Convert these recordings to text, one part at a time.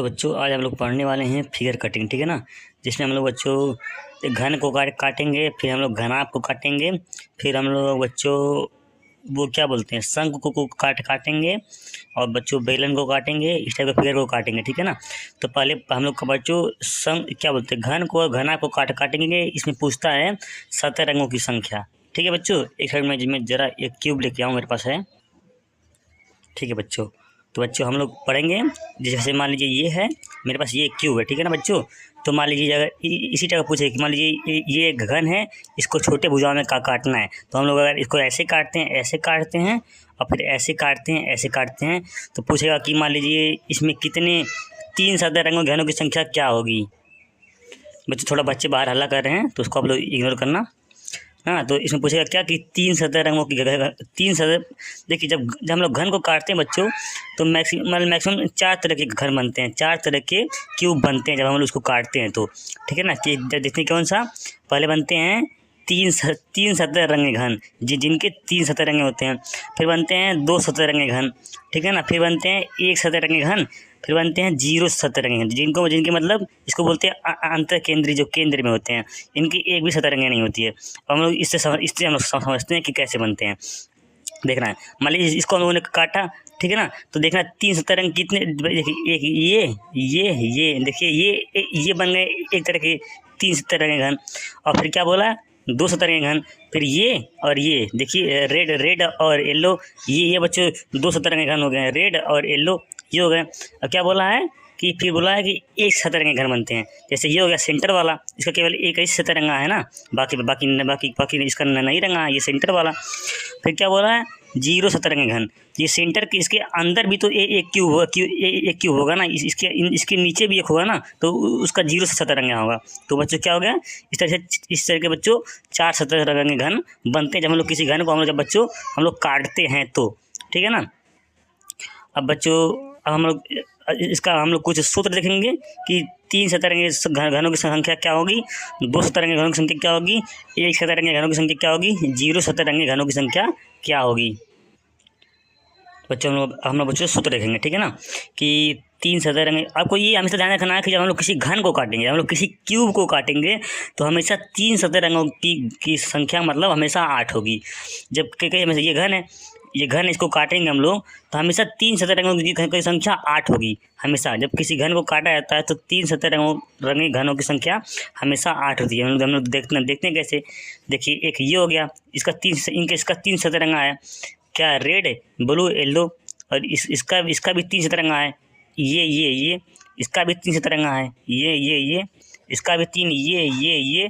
तो बच्चों आज हम लोग पढ़ने वाले हैं फिगर कटिंग, ठीक है ना। जिसमें हम लोग बच्चों एक घन को काटेंगे, फिर हम लोग घनाभ को काटेंगे, फिर हम लोग बच्चों वो क्या बोलते हैं शंख को काटेंगे, और बच्चों बेलन को काटेंगे, इस टाइप का फिगर को काटेंगे, ठीक है ना। तो पहले हम लोग का बच्चों शंख क्या बोलते हैं घन को घना को काटेंगे। इसमें पूछता है 7 रंगों की संख्या, ठीक है बच्चों। एक साइड में मैं जरा एक क्यूब लेके आऊँ, मेरे पास है, ठीक है बच्चों। तो बच्चों हम लोग पढ़ेंगे, जैसे मान लीजिए ये है मेरे पास, ये क्यूब है, ठीक है ना बच्चों। तो मान लीजिए अगर इसी तरह पूछे कि मान लीजिए ये एक घन है, इसको छोटे भुजाओं में काटना है, तो हम लोग अगर इसको ऐसे काटते हैं, ऐसे काटते हैं, और फिर ऐसे काटते हैं, ऐसे काटते हैं, तो पूछेगा कि मान लीजिए इसमें कितने 3 सादे रंगों घनों की संख्या क्या होगी। बच्चे थोड़ा बच्चे बाहर हल्ला कर रहे हैं, तो उसको आप लोग इग्नोर करना। हाँ, तो इसमें पूछेगा क्या कि 3 सतह रंगों की 3 सतह। देखिए जब हम लोग घन को काटते हैं बच्चों, तो मैक्सिमम 4 तरह के घन बनते हैं, 4 तरह के क्यूब बनते हैं जब हम लोग उसको काटते हैं तो, ठीक है ना। कि देखते कौन सा पहले बनते हैं 3 सतह रंगे घन, जिनके 3 सतह रंगे होते हैं। फिर बनते हैं 2 सतह रंगे घन, ठीक है ना। फिर बनते हैं 1 सतह रंगे घन। फिर बनते हैं 0 सतह रंगे घन, जिनके मतलब इसको बोलते हैं अंतर केंद्रीय, जो केंद्र में होते हैं, इनकी एक भी सतह रंगे नहीं होती है। और हम लोग इससे हम लोग समझते हैं कि कैसे बनते हैं। देखना है, मान लीजिए इसको हम लोगों ने काटा, ठीक है ना। तो देखना 3 सतह रंग कितने, देखिए एक ये देखिए ये बन गए एक तरह के 3 सतह रंगे घन। और फिर क्या बोला 2 सतह रंगे घन। फिर ये और ये देखिए रेड और येलो, ये बच्चों 2 सतह रंगे घन हो गए, रेड और येलो ये हो गए। अब क्या बोला है कि फिर बोला है कि 1 सतह रंगे घन बनते हैं। जैसे ये हो गया सेंटर वाला, इसका केवल एक ही सतह रंगा है ना, बाकी इसका नहीं रंगा है, ये सेंटर वाला। फिर क्या बोला है 0 सतह रंगे घन, ये सेंटर के इसके अंदर भी तो एक क्यूब होगा ना, इसके नीचे भी एक होगा ना, तो उसका 0 सतह रंगा होगा। तो बच्चों क्या हो गया, इस तरह के बच्चों 4 सतह रंगे घन बनते हैं जब हम लोग किसी घन को हम लोग काटते हैं तो, ठीक है ना। अब बच्चों हम लोग कुछ सूत्र देखेंगे कि 3 सतरंगी घनों की संख्या क्या होगी, 2 सतरंगी घनों की संख्या क्या होगी, 1 सतरंगी घनों की संख्या क्या होगी, 0 सतरंगी घनों की संख्या क्या होगी। बच्चों हम लोग बच्चों सूत्र देखेंगे, ठीक है ना। कि 3 सतरंगी, आपको ये हमेशा ध्यान रखना है कि जब हम लोग किसी घन को काटेंगे, हम लोग किसी क्यूब को काटेंगे, तो हमेशा 3 सतरंगों की संख्या मतलब हमेशा 8 होगी। जब कहीं हमेशा ये घन इसको काटेंगे हम लोग, तो हमेशा 3 सतह रंगों की संख्या 8 होगी। हमेशा जब किसी घन को काटा जाता है तो 3 सतह रंगे घनों की संख्या हमेशा 8 होती है। हम लोग देखते हैं कैसे। देखिए एक ये हो गया, इसका 3 सतह रंगा है, क्या रेड ब्लू येलो, और इसका भी 3 सतह रंगा है, ये इसका भी 3 सतह रंगा है, ये इसका भी 3, ये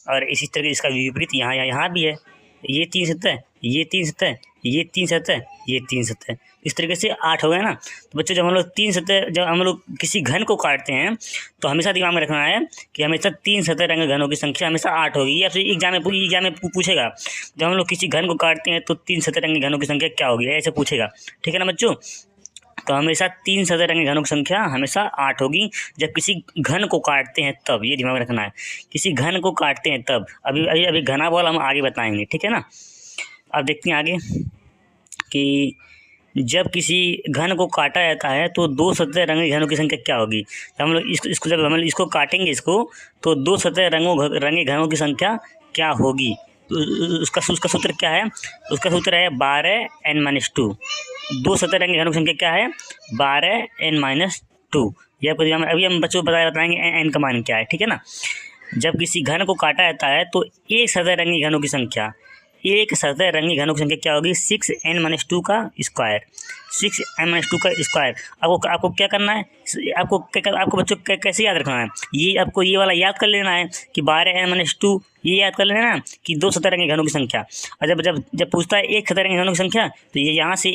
और इसी तरह इसका विपरीत यहाँ भी है, ये 3 सतह, ये 3 सतह, ये 3 सतह, ये 3 सतह, इस तरीके से 8 हो गया ना। तो बच्चों जब हम लोग किसी घन को काटते हैं तो हमेशा दिमाग में रखना है कि हमेशा 3 सतह रंगे घनों की संख्या हमेशा 8 होगी। या फिर एग्जाम में पूछेगा जब हम लोग किसी घन को काटते हैं तो 3 सतह रंगे घनों की संख्या क्या होगी, ऐसे पूछेगा, ठीक है ना बच्चों। तो हमेशा 3 सतह रंगे घनों की संख्या हमेशा 8 होगी जब किसी घन को काटते हैं तब, ये दिमाग में रखना है, किसी घन को काटते हैं तब। अभी घना बॉल हम आगे बताएंगे, ठीक है ना। अब देखते हैं आगे कि जब किसी घन को काटा जाता है तो 2 सतह रंगे घनों की संख्या क्या होगी। तो हम लोग जब हम इसको काटेंगे तो 2 सतह रंगे घनों की संख्या क्या होगी। तो उसका सूत्र क्या है, उसका सूत्र है 12n-2। 2 सतह रंगे घनों की संख्या क्या है 12n-2। ये आपको अभी हम बच्चों को बताएंगे n का मान क्या है, ठीक है ना। जब किसी घन को काटा जाता है तो एक सतह रंगी घनों की संख्या क्या होगी 6n-2 का स्क्वायर, 6n-2 का स्क्वायर। आपको क्या करना है, आपको बच्चों कैसे याद रखना है, ये आपको ये वाला याद कर लेना है कि 12n-2, ये याद कर लेना है कि 2 सतह रंगे घनों की संख्या। और जब पूछता है 1 सतह रंगे घनों की संख्या, तो ये यहाँ से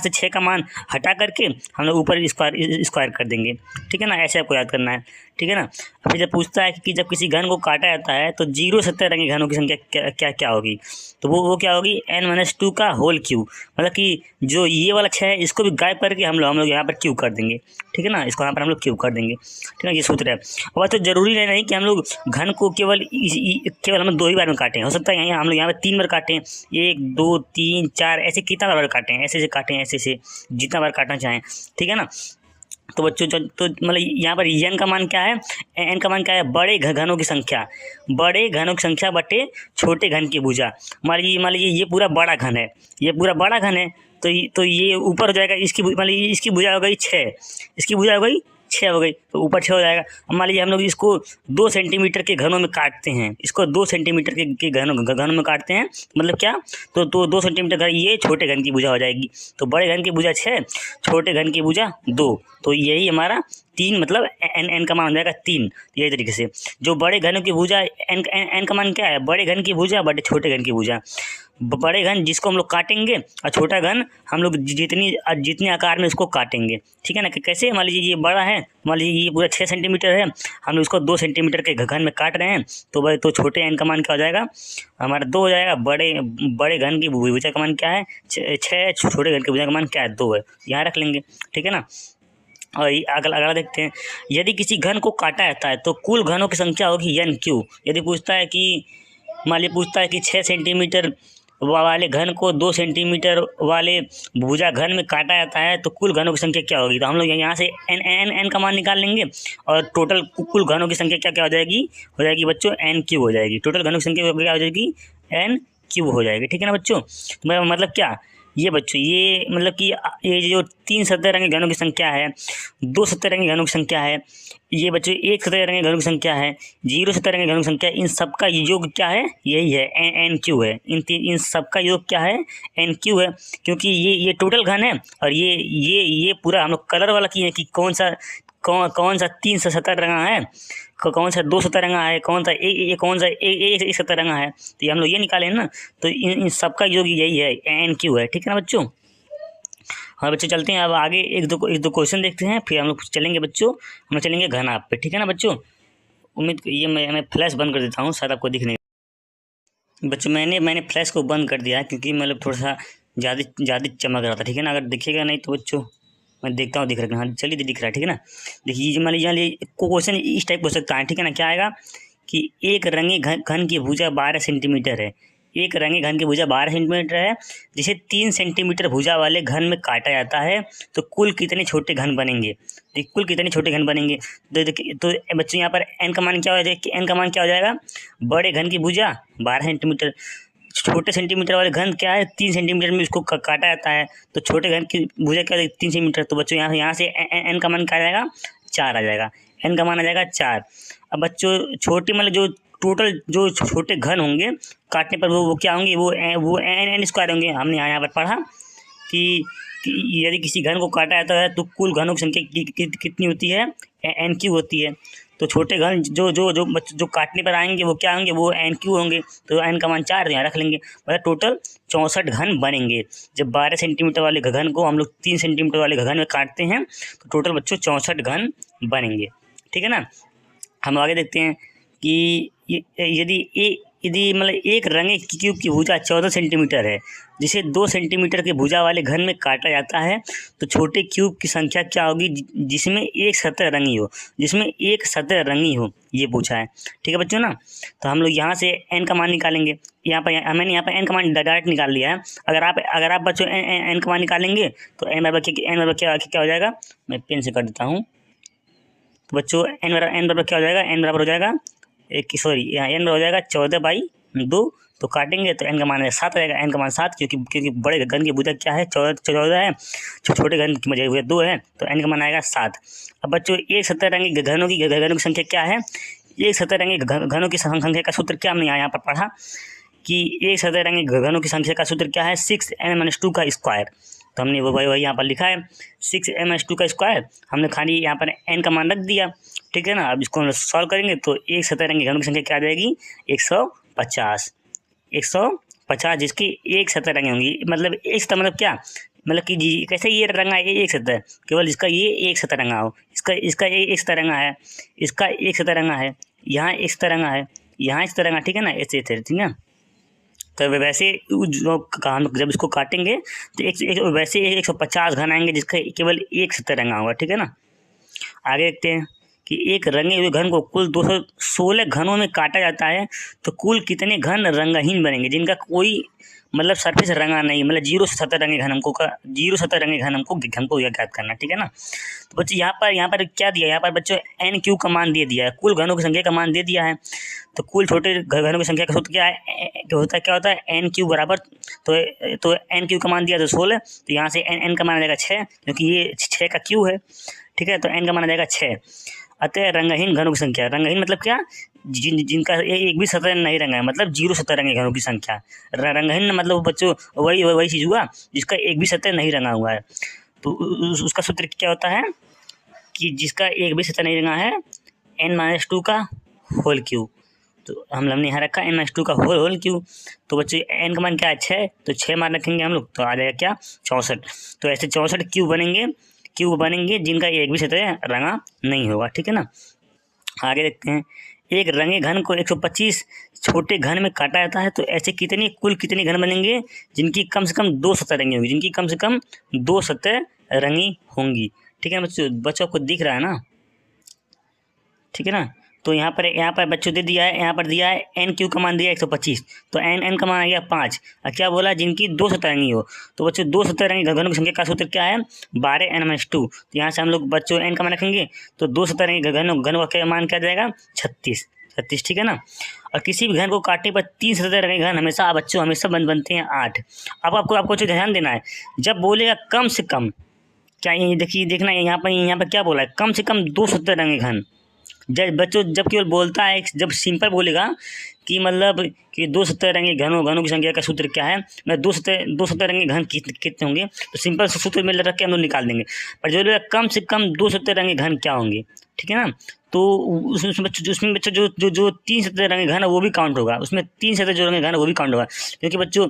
6 का मान हटा करके हम लोग ऊपर स्क्वायर कर देंगे, ठीक है ना। ऐसे आपको याद करना है, ठीक है ना। फिर जब पूछता है कि जब किसी घन को काटा जाता है तो 0 सतह रंगे घनों की संख्या क्या होगी, तो वो क्या होगी n-2 का होल क्यूब। मतलब कि जो ये वाला 6 है इसको भी गायब करके हम लोग यहाँ पर क्यूब कर देंगे, ठीक है ना। इसको यहाँ पर हम लोग क्यूब कर देंगे, ठीक है। ये सूत्र है। और तो जरूरी नहीं कि हम लोग घन को केवल हम 2 ही बार में काटें, हो सकता है हम लोग यहाँ पर 3 बार काटें, 1 2 3 4 ऐसे कितना बार काटें, ऐसे काटें, ऐसे जितना बार काटना चाहें, ठीक है ना। तो बच्चों तो मतलब यहाँ पर एन का मान क्या है, एन का मान क्या है, बड़े घनों की संख्या, बड़े घनों की संख्या बटे छोटे घन की भुजा। मान लीजिए ये पूरा बड़ा घन है, ये पूरा बड़ा घन है, तो ये ऊपर हो जाएगा, इसकी मान लीजिए इसकी भुजा हो गई 6, इसकी भुजा हो गई 6 हो गई, तो ऊपर 6 हो जाएगा। अब मान लीजिए हम लोग इसको 2 सेंटीमीटर के घनों में काटते हैं, इसको 2 सेंटीमीटर के घनों में काटते हैं, मतलब क्या, तो 2 सेंटीमीटर घन, ये छोटे घन की भुजा हो जाएगी। तो बड़े घन की भुजा 6, छोटे घन की भुजा 2, तो यही हमारा 3, मतलब एन का मान हो जाएगा 3। यही तरीके से जो बड़े घनों की भुजा, एन का मान क्या है, बड़े घन की भुजा बटे छोटे घन की भुजा। बड़े घन जिसको हम लोग काटेंगे और छोटा घन हम लोग जितने आकार में इसको काटेंगे, ठीक है ना। कैसे, मान लीजिए ये बड़ा है, मान लीजिए ये पूरा 6 सेंटीमीटर है, हम लोग इसको 2 सेंटीमीटर के घन में काट रहे हैं, तो छोटे एन का मान क्या हो जाएगा, हमारा 2 हो जाएगा। बड़े घन की भुजा का मान क्या है 6, छोटे घन की भुजा का मान क्या है 2 है, यहाँ रख लेंगे, ठीक है ना। और अगला देखते हैं, यदि किसी घन को काटा जाता है तो कुल घनों की संख्या होगी एन क्यू। यदि पूछता है कि मान लीजिए पूछता है कि 6 सेंटीमीटर वाले घन को 2 सेंटीमीटर वाले भुजा घन में काटा जाता है तो कुल घनों की संख्या क्या होगी, तो हम लोग यहाँ से एन का मान निकाल लेंगे और टोटल कुल घनों की संख्या क्या क्या हो जाएगी बच्चों, एन क्यूब हो जाएगी। टोटल घनों की संख्या क्या हो जाएगी, एन क्यूब हो जाएगी, ठीक है ना बच्चों। मतलब क्या, ये बच्चों ये मतलब कि ये जो 3 सतरंगी घनों की संख्या है, 2 सतरंगी घनों की संख्या है, ये बच्चों 1 सतरंगी घनों की संख्या है, 0 सतरंगी घनों की संख्या, इन सब का योग क्या है, यही है एन क्यू है। इन सब का योग क्या है, एन क्यू है, क्योंकि ये टोटल घन है और ये पूरा हम लोग कलर वाला किए हैं कि कौन सा 3 सतरंगा है, कौन सा 2 सतरंगा है, कौन सा कौन सा एक सतरंगा है, तो ये हम लोग ये निकाले हैं ना। तो इन सब का योग यही है, एन क्यू है, ठीक है ना बच्चों। हाँ बच्चों चलते हैं अब आगे, एक दो क्वेश्चन देखते हैं, फिर हम लोग चलेंगे बच्चों, हम लोग चलेंगे घनाभ पे, ठीक है ना बच्चों। ये मैं फ्लैश बंद कर देता हूँ, शायद आपको दिख नहीं। बच्चों मैंने फ्लैश को बंद कर दिया क्योंकि मतलब थोड़ा सा ज़्यादा चमक रहा था, ठीक है ना। अगर दिखेगा नहीं तो बच्चों मैं देखता हूँ, दिख रहा है, हाँ चलिए दिख रहा है, ठीक है ना। देखिए मान लीजिए क्वेश्चन इस टाइप हो सकता है, ठीक है ना। क्या आएगा कि एक रंगे घन की भुजा 12 सेंटीमीटर है, एक रंगे घन की भुजा 12 सेंटीमीटर है, जिसे 3 सेंटीमीटर भुजा वाले घन में काटा जाता है तो कुल कितने छोटे घन बनेंगे, कुल कितने छोटे घन बनेंगे। तो बच्चों यहाँ पर एन का मान क्या हो जाएगा, एन का मान क्या हो जाएगा, बड़े घन की भुजा 12 सेंटीमीटर, छोटे सेंटीमीटर वाले घन क्या है 3 सेंटीमीटर में इसको काटा जाता है, तो छोटे घन की भुजा क्या है 3 सेंटीमीटर। तो बच्चों यहाँ से एन का मान क्या आ जाएगा, 4 आ जाएगा, एन का मान आ जाएगा 4। अब बच्चों छोटे मतलब जो टोटल जो छोटे घन होंगे काटने पर वो क्या होंगे, वो एन स्क्वायर होंगे। हमने यहाँ पर पढ़ा कि यदि किसी घन को काटा जाता है तो कुल घनों की संख्या कितनी होती है, एन क्यू होती है। तो छोटे घन जो काटने पर आएंगे वो क्या होंगे, वो एन क्यू होंगे, तो एन का मान 4 यहाँ रख लेंगे। मतलब टोटल 64 घन बनेंगे। जब 12 सेंटीमीटर वाले घन को हम लोग 3 सेंटीमीटर वाले घन में काटते हैं तो टोटल बच्चों 64 घन बनेंगे, ठीक है ना। हम आगे देखते हैं कि यदि मतलब एक रंगे क्यूब की भुजा 14 सेंटीमीटर है, जिसे 2 सेंटीमीटर के भुजा वाले घन में काटा जाता है तो छोटे क्यूब की संख्या क्या होगी जिसमें एक सतह रंगी हो, ये पूछा है, ठीक है बच्चों ना। तो हम लोग यहाँ से एन का मान निकालेंगे, मैंने यहाँ पर एन का मान डायरेक्ट निकाल लिया है। अगर आप बच्चों एन का मान निकालेंगे तो एन बराबर क्या हो जाएगा, मैं पेन से कर देता हूँ। तो बच्चों एन बराबर क्या हो जाएगा, एन बराबर हो जाएगा यहाँ एन हो जाएगा 14/2, तो काटेंगे तो एन का मान 7 आएगा, एन का मान 7, क्योंकि बड़े घन की भुजा क्या है 14 है, छोटे घन की भुजा 2 है, तो एन का मान आएगा 7। अब बच्चों एक सतरंगी घनों की संख्या क्या है, एक सतरंगी घनों की संख्या का सूत्र क्या हमने यहाँ पर पढ़ा कि एक सतरंगी घनों की संख्या का सूत्र क्या है 6m-2 का स्क्वायर। तो हमने वो वही यहाँ पर लिखा है 6m-2 का स्क्वायर, हमने खाली यहाँ पर एन का मान रख दिया, ठीक है ना। अब इसको हम सॉल्व करेंगे तो एक सतरंगी घनों की संख्या क्या आ जाएगी 150, जिसकी एक सतरंगी होंगी। मतलब एक सतह मतलब क्या, मतलब कि जी कैसे ये रंगा है एक सतह, केवल इसका ये एक सतरंगा हो, इसका एक सतरंगा है, इसका एक सतरंगा है, यहाँ एक सतरंगा है, यहाँ एक सतरंगा, ठीक है ना, ऐसे ठीक है। तो वैसे जब इसको काटेंगे तो वैसे 150 घन आएंगे जिसका केवल एक सतरंगा होगा, ठीक है ना। आगे देखते हैं कि एक रंगे हुए घन को कुल 216 घनों में काटा जाता है तो कुल कितने घन रंगहीन बनेंगे जिनका कोई मतलब सरफेस रंगा नहीं, मतलब 0 से 70 रंगे घन हमको 0 से 70 रंगे घन हमको ज्ञात करना, ठीक है ना। तो बच्चों यहाँ पर क्या दिया, यहाँ पर बच्चों एन क्यू का मान दे दिया है, कुल घनों की संख्या का मान दे दिया है। तो कुल छोटे घनों की संख्या का सूत्र क्या होता है एन क्यू बराबर, तो एन क्यू का मान दिया तो 16, तो यहाँ से एन का मान आ जाएगा 6, क्योंकि ये 6 का क्यू है, ठीक है। तो एन का मान आ जाएगा 6। अतः रंगहीन घनों की संख्या, रंगहीन मतलब क्या, जिनका एक भी सतह नहीं रंगा है, मतलब 0 सतह रंगे घनों की संख्या। रंगहीन मतलब बच्चों वही चीज़ हुआ जिसका एक भी सतह नहीं रंगा हुआ है। तो उसका सूत्र क्या होता है कि जिसका एक भी सतह नहीं रंगा है n-2 का होल क्यू। तो हमने यहाँ रखा n-2 का होल क्यू। तो बच्चों n का मान क्या है 6, तो 6 मान रखेंगे हम लोग, तो आ जाएगा क्या 64। तो ऐसे 64 क्यूब बनेंगे जिनका एक भी सतह रंगा नहीं होगा, ठीक है ना। आगे देखते हैं, एक रंगे घन को 125 छोटे घन में काटा जाता है, तो ऐसे कुल कितने घन बनेंगे जिनकी कम से कम 2 सतह रंगी होगी, जिनकी कम से कम 2 सतह रंगी होंगी, ठीक है ना। बच्चों को दिख रहा है ना, ठीक है ना। तो यहाँ पर बच्चों दे दिया है, यहाँ पर दिया है एन क्यू का मान दिया 125, तो एन का मान आ गया 5। और क्या बोला, जिनकी 2 सतह रंगी हो। तो बच्चों 2 सतह रंगी घनों की संख्या का सूत्र क्या है 12n-2। तो यहाँ से हम लोग बच्चों एन का मान रखेंगे, तो 2 सतह रंगी घनों का मान क्या जाएगा 36, ठीक है ना। और किसी भी घन को काटने पर 3 सतह रंगे घन हमेशा बनते हैं 8। अब आपको ध्यान देना है, जब बोलेगा कम से कम, क्या ये देखना है यहाँ पर क्या बोला है, कम से कम 2 सतह रंगे घन। जब केवल बोलता है, जब सिंपल बोलेगा कि मतलब कि 2 सतह रंगे घनों की संख्या का सूत्र क्या है, मतलब 2 सतह रंगे घन कितने होंगे, तो सिंपल सूत्र में रख के हम लोग निकाल देंगे। पर जो कम से कम 2 सतह रंगे घन क्या होंगे, ठीक है ना। तो उसमें बच्चों जो 3 सतह रंगे घन है वो भी काउंट होगा, उसमें 3 सतह जो रंगे घन है वो भी काउंट होगा। क्योंकि बच्चों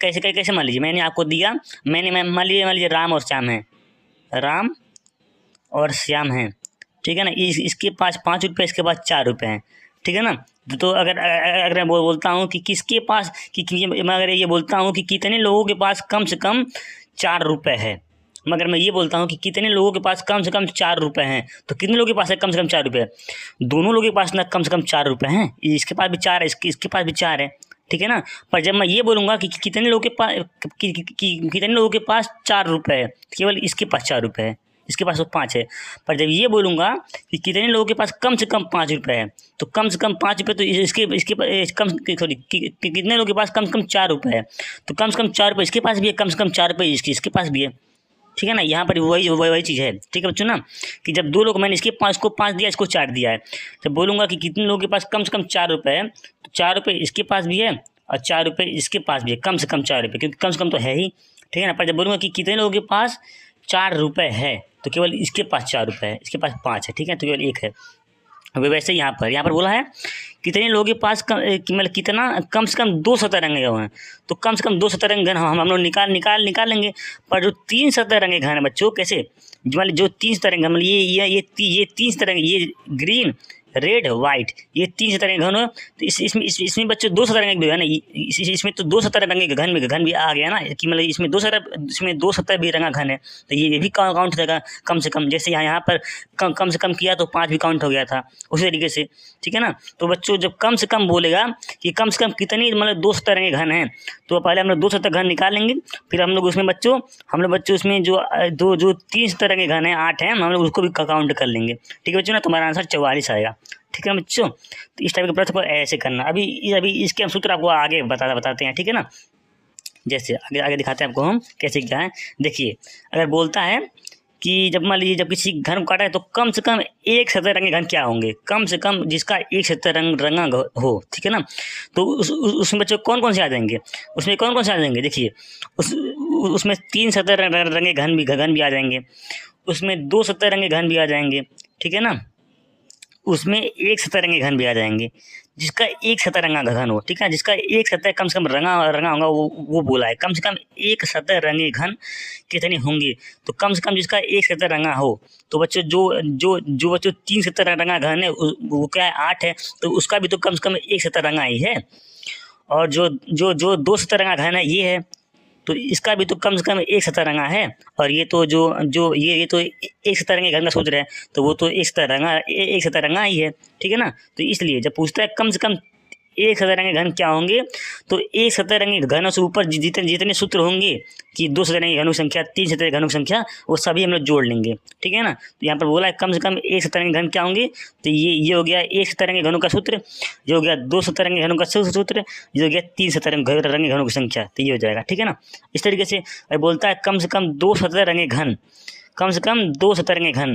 कैसे मान लीजिए, मैंने आपको दिया, मान लीजिए राम और श्याम हैं, ठीक है ना। इसके पास 5 रुपये, इसके पास 4 रुपये हैं, ठीक है ना। तो अगर मैं बोलता हूँ कि किसके पास मैं अगर ये बोलता हूँ कि कितने लोगों के पास कम से कम 4 रुपये है, मगर मैं ये बोलता हूँ कि कितने लोगों के पास कम से कम 4 रुपये हैं, तो कितने लोगों के पास है कम से कम 4 रुपये, दोनों लोगों के पास ना कम से कम 4 रुपये हैं, इसके पास भी 4 है, इसके पास भी 4 है, ठीक है ना। पर जब मैं ये बोलूँगा कि कितने लोगों के पास 4 रुपये है, केवल इसके पास 4 रुपये है, इसके पास तो 5 है। पर जब ये बोलूँगा कि कितने लोगों के पास कम से कम 5 रुपये है, तो कम से कम 5 रुपये, तो कितने लोगों के पास कम से कम 4 रुपये है, तो कम से कम 4 रुपये इसके पास भी है, कम से कम 4 रुपये इसके पास भी है, ठीक है ना। यहाँ पर वही चीज़ है, ठीक है बच्चों ना, कि जब 2 लोग, मैंने इसको 5 दिया, इसको 4 दिया है, जब बोलूँगा कि कितने लोगों के पास कम से कम 4 रुपये है, तो 4 रुपये इसके पास भी है और 4 रुपये इसके पास भी है, कम से कम 4 रुपये, क्योंकि कम से कम तो है ही, ठीक है ना। पर जब बोलूँगा कि कितने लोगों के पास 4 रुपये है, तो केवल इसके पास 4 रुपये है, इसके पास 5 है, ठीक है, तो केवल 1 है। वैसे यहाँ पर बोला है कितने लोगों के पास मतलब कितना कम से कम 2 सतह रंगे हुए हैं, तो कम से कम 2 सतह रंगे घन हम लोग निकाल लेंगे। पर जो 3 सतह रंगे घन है बच्चों, कैसे, मतलब जो 3 सतह रंगे, मतलब ये 3 सतह रंगे, ये ग्रीन, रेड, वाइट, ये 3 सतह रंगे घन हो। तो इसमें बच्चों 2 सतह रंगे घन है, इसमें तो 2 सतह रंगे घन भी आ गया ना, कि मतलब इसमें 2 सतह भी रंगा घन है, तो ये भी काउंट रहेगा कम से कम। जैसे यहाँ पर कम से कम किया तो 5 भी काउंट हो गया था, उसी तरीके से, ठीक है ना। तो बच्चों जब कम से कम बोलेगा कि कम से कम कितनी मतलब 2 सतह रंगे घन हैं, तो पहले हम लोग 2 सतह घन निकाल लेंगे, फिर हम लोग उसमें बच्चों उसमें जो 3 सतह रंगे घन है 8 हैं, हम लोग उसको भी काउंट कर लेंगे, ठीक है बच्चों ना। तुम्हारा आंसर 44 आएगा, ठीक है बच्चों। तो इस टाइप के प्रश्न को ऐसे करना। अभी इसके हम सूत्र आपको आगे बताते हैं, ठीक है ना। जैसे आगे दिखाते हैं आपको हम कैसे क्या है। देखिए, अगर बोलता है कि जब मान लीजिए जब किसी घन को काटा है, तो कम से कम 1 सतह रंगे घन क्या होंगे, कम से कम जिसका 1 सतह रंगा हो, ठीक है ना। तो उसमें बच्चों कौन कौन से आ जाएंगे, देखिए उसमें 3 सतह रंगे घन भी आ जाएंगे, उसमें 2 सतह रंगे घन भी आ जाएंगे, ठीक है ना। उसमें 1 सतह रंगे घन भी आ जाएंगे, जिसका 1 सतह रंगा घन हो, ठीक है, जिसका 1 सतह कम से कम रंगा होगा, वो बोला है। कम से कम 1 सतह रंगे घन कितने होंगे, तो कम से कम जिसका 1 सतह रंगा हो, तो बच्चों जो बच्चों 3 सतह रंगा घन है वो क्या है 8 है, तो उसका भी तो कम से कम 1 सतह रंगा ही है। और जो 2 सतह रंगा घन है ये है, तो इसका भी तो कम से कम 1 सतह रंगा है। और ये तो जो ये तो 1 सतह रंगे घन का सोच रहे हैं, तो वो तो 1 सतह रंगा ही है, ठीक है ना। तो इसलिए जब पूछता है कम से कम एक सतरंगी घन क्या होंगे, तो एक सतरंगी घनों से ऊपर जितने जितने सूत्र होंगे कि दो सतरंगी घनों की संख्या, तीन सतरंगी घनों की संख्या, वो सभी हम लोग जोड़ लेंगे, ठीक है ना। तो यहाँ पर बोला है कम से कम एक सतरंगी घन क्या होंगे, तो ये हो गया एक सतरंगी घनों का सूत्र, ये हो गया दो सतरंगी घनों का सूत्र, ये हो गया तीन सतरंगी घनों की संख्या, तो ये हो जाएगा, ठीक है ना। इस तरीके से बोलता है कम से कम दो सतरंगी घन, कम से कम दो सतरंगी घन,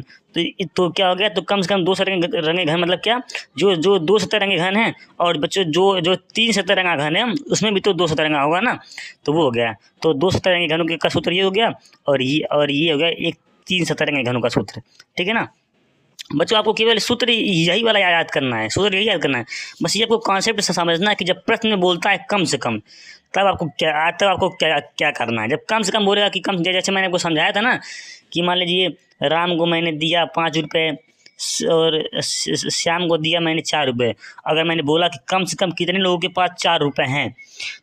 तो क्या हो गया, तो कम से कम दो सतरंगी घन मतलब क्या, जो जो दो सतरंगी घन है, और बच्चों जो जो तीन सतरंगा घन है उसमें भी तो दो सतरंगा होगा ना, तो वो हो गया। तो दो सतरंगी घनों का सूत्र ये हो गया, और ये हो गया एक तीन सतरंगी घनों का सूत्र, ठीक है ना। बच्चों आपको केवल सूत्र यही वाला याद करना है, सूत्र यही याद करना है, बस ये आपको कॉन्सेप्ट समझना है कि जब प्रश्न में बोलता है कम से कम, तब आपको क्या करना है। जब कम से कम बोलेगा कि कम, जैसे मैंने आपको समझाया था ना कि मान लीजिए राम को मैंने दिया 5 रुपये और श्याम को दिया मैंने 4 रुपये, अगर मैंने बोला कि कम से कम कितने लोगों के पास 4 रुपये हैं,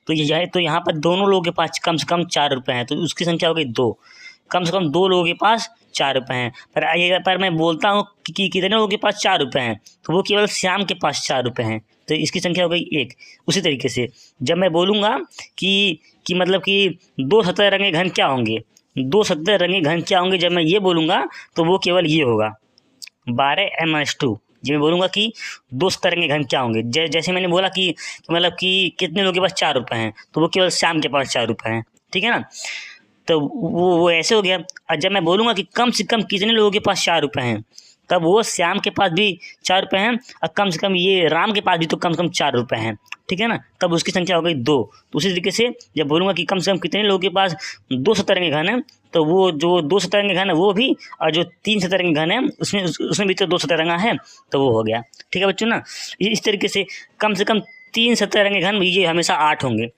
तो यहाँ पर दोनों लोगों के पास कम से कम 4 रुपये हैं, तो उसकी संख्या हो गई 2, कम से कम 2 लोगों के पास 4 रुपये हैं। पर मैं बोलता हूँ कि कितने लोगों के पास 4 रुपये हैं, तो वो केवल श्याम के पास 4 रुपये हैं, तो इसकी संख्या हो गई 1। उसी तरीके से जब मैं बोलूँगा कि मतलब कि दो सतरंगी घन क्या होंगे, दो सतरंगी घन क्या होंगे, जब मैं ये बोलूँगा तो वो केवल ये होगा 12m/2। जब मैं बोलूँगा कि दो सतरंगी घन क्या होंगे, जैसे मैंने बोला कि मतलब कि कितने लोगों के पास 4 रुपये हैं, तो वो केवल श्याम के पास 4 रुपये हैं, ठीक है ना। तो वो ऐसे हो गया। और जब मैं बोलूँगा कि कम से कम कितने लोगों के पास 4 रुपये हैं, तब वो श्याम के पास भी 4 रुपये हैं, और कम से कम ये राम के पास भी तो कम से कम 4 रुपये हैं, ठीक है ना। तब उसकी संख्या हो गई 2। तो उसी तरीके से जब बोलूँगा कि कम से कम कितने लोगों के पास दो सतरंगी घन है, तो वो जो दो सतरंगी घन है वो भी, और जो तीन सतरंगी घन है उसमें भी तो दो सतरंगा है, तो वो हो गया, ठीक है बच्चों ना। इस तरीके से कम 3 सतरंगी घन ये हमेशा 8 होंगे,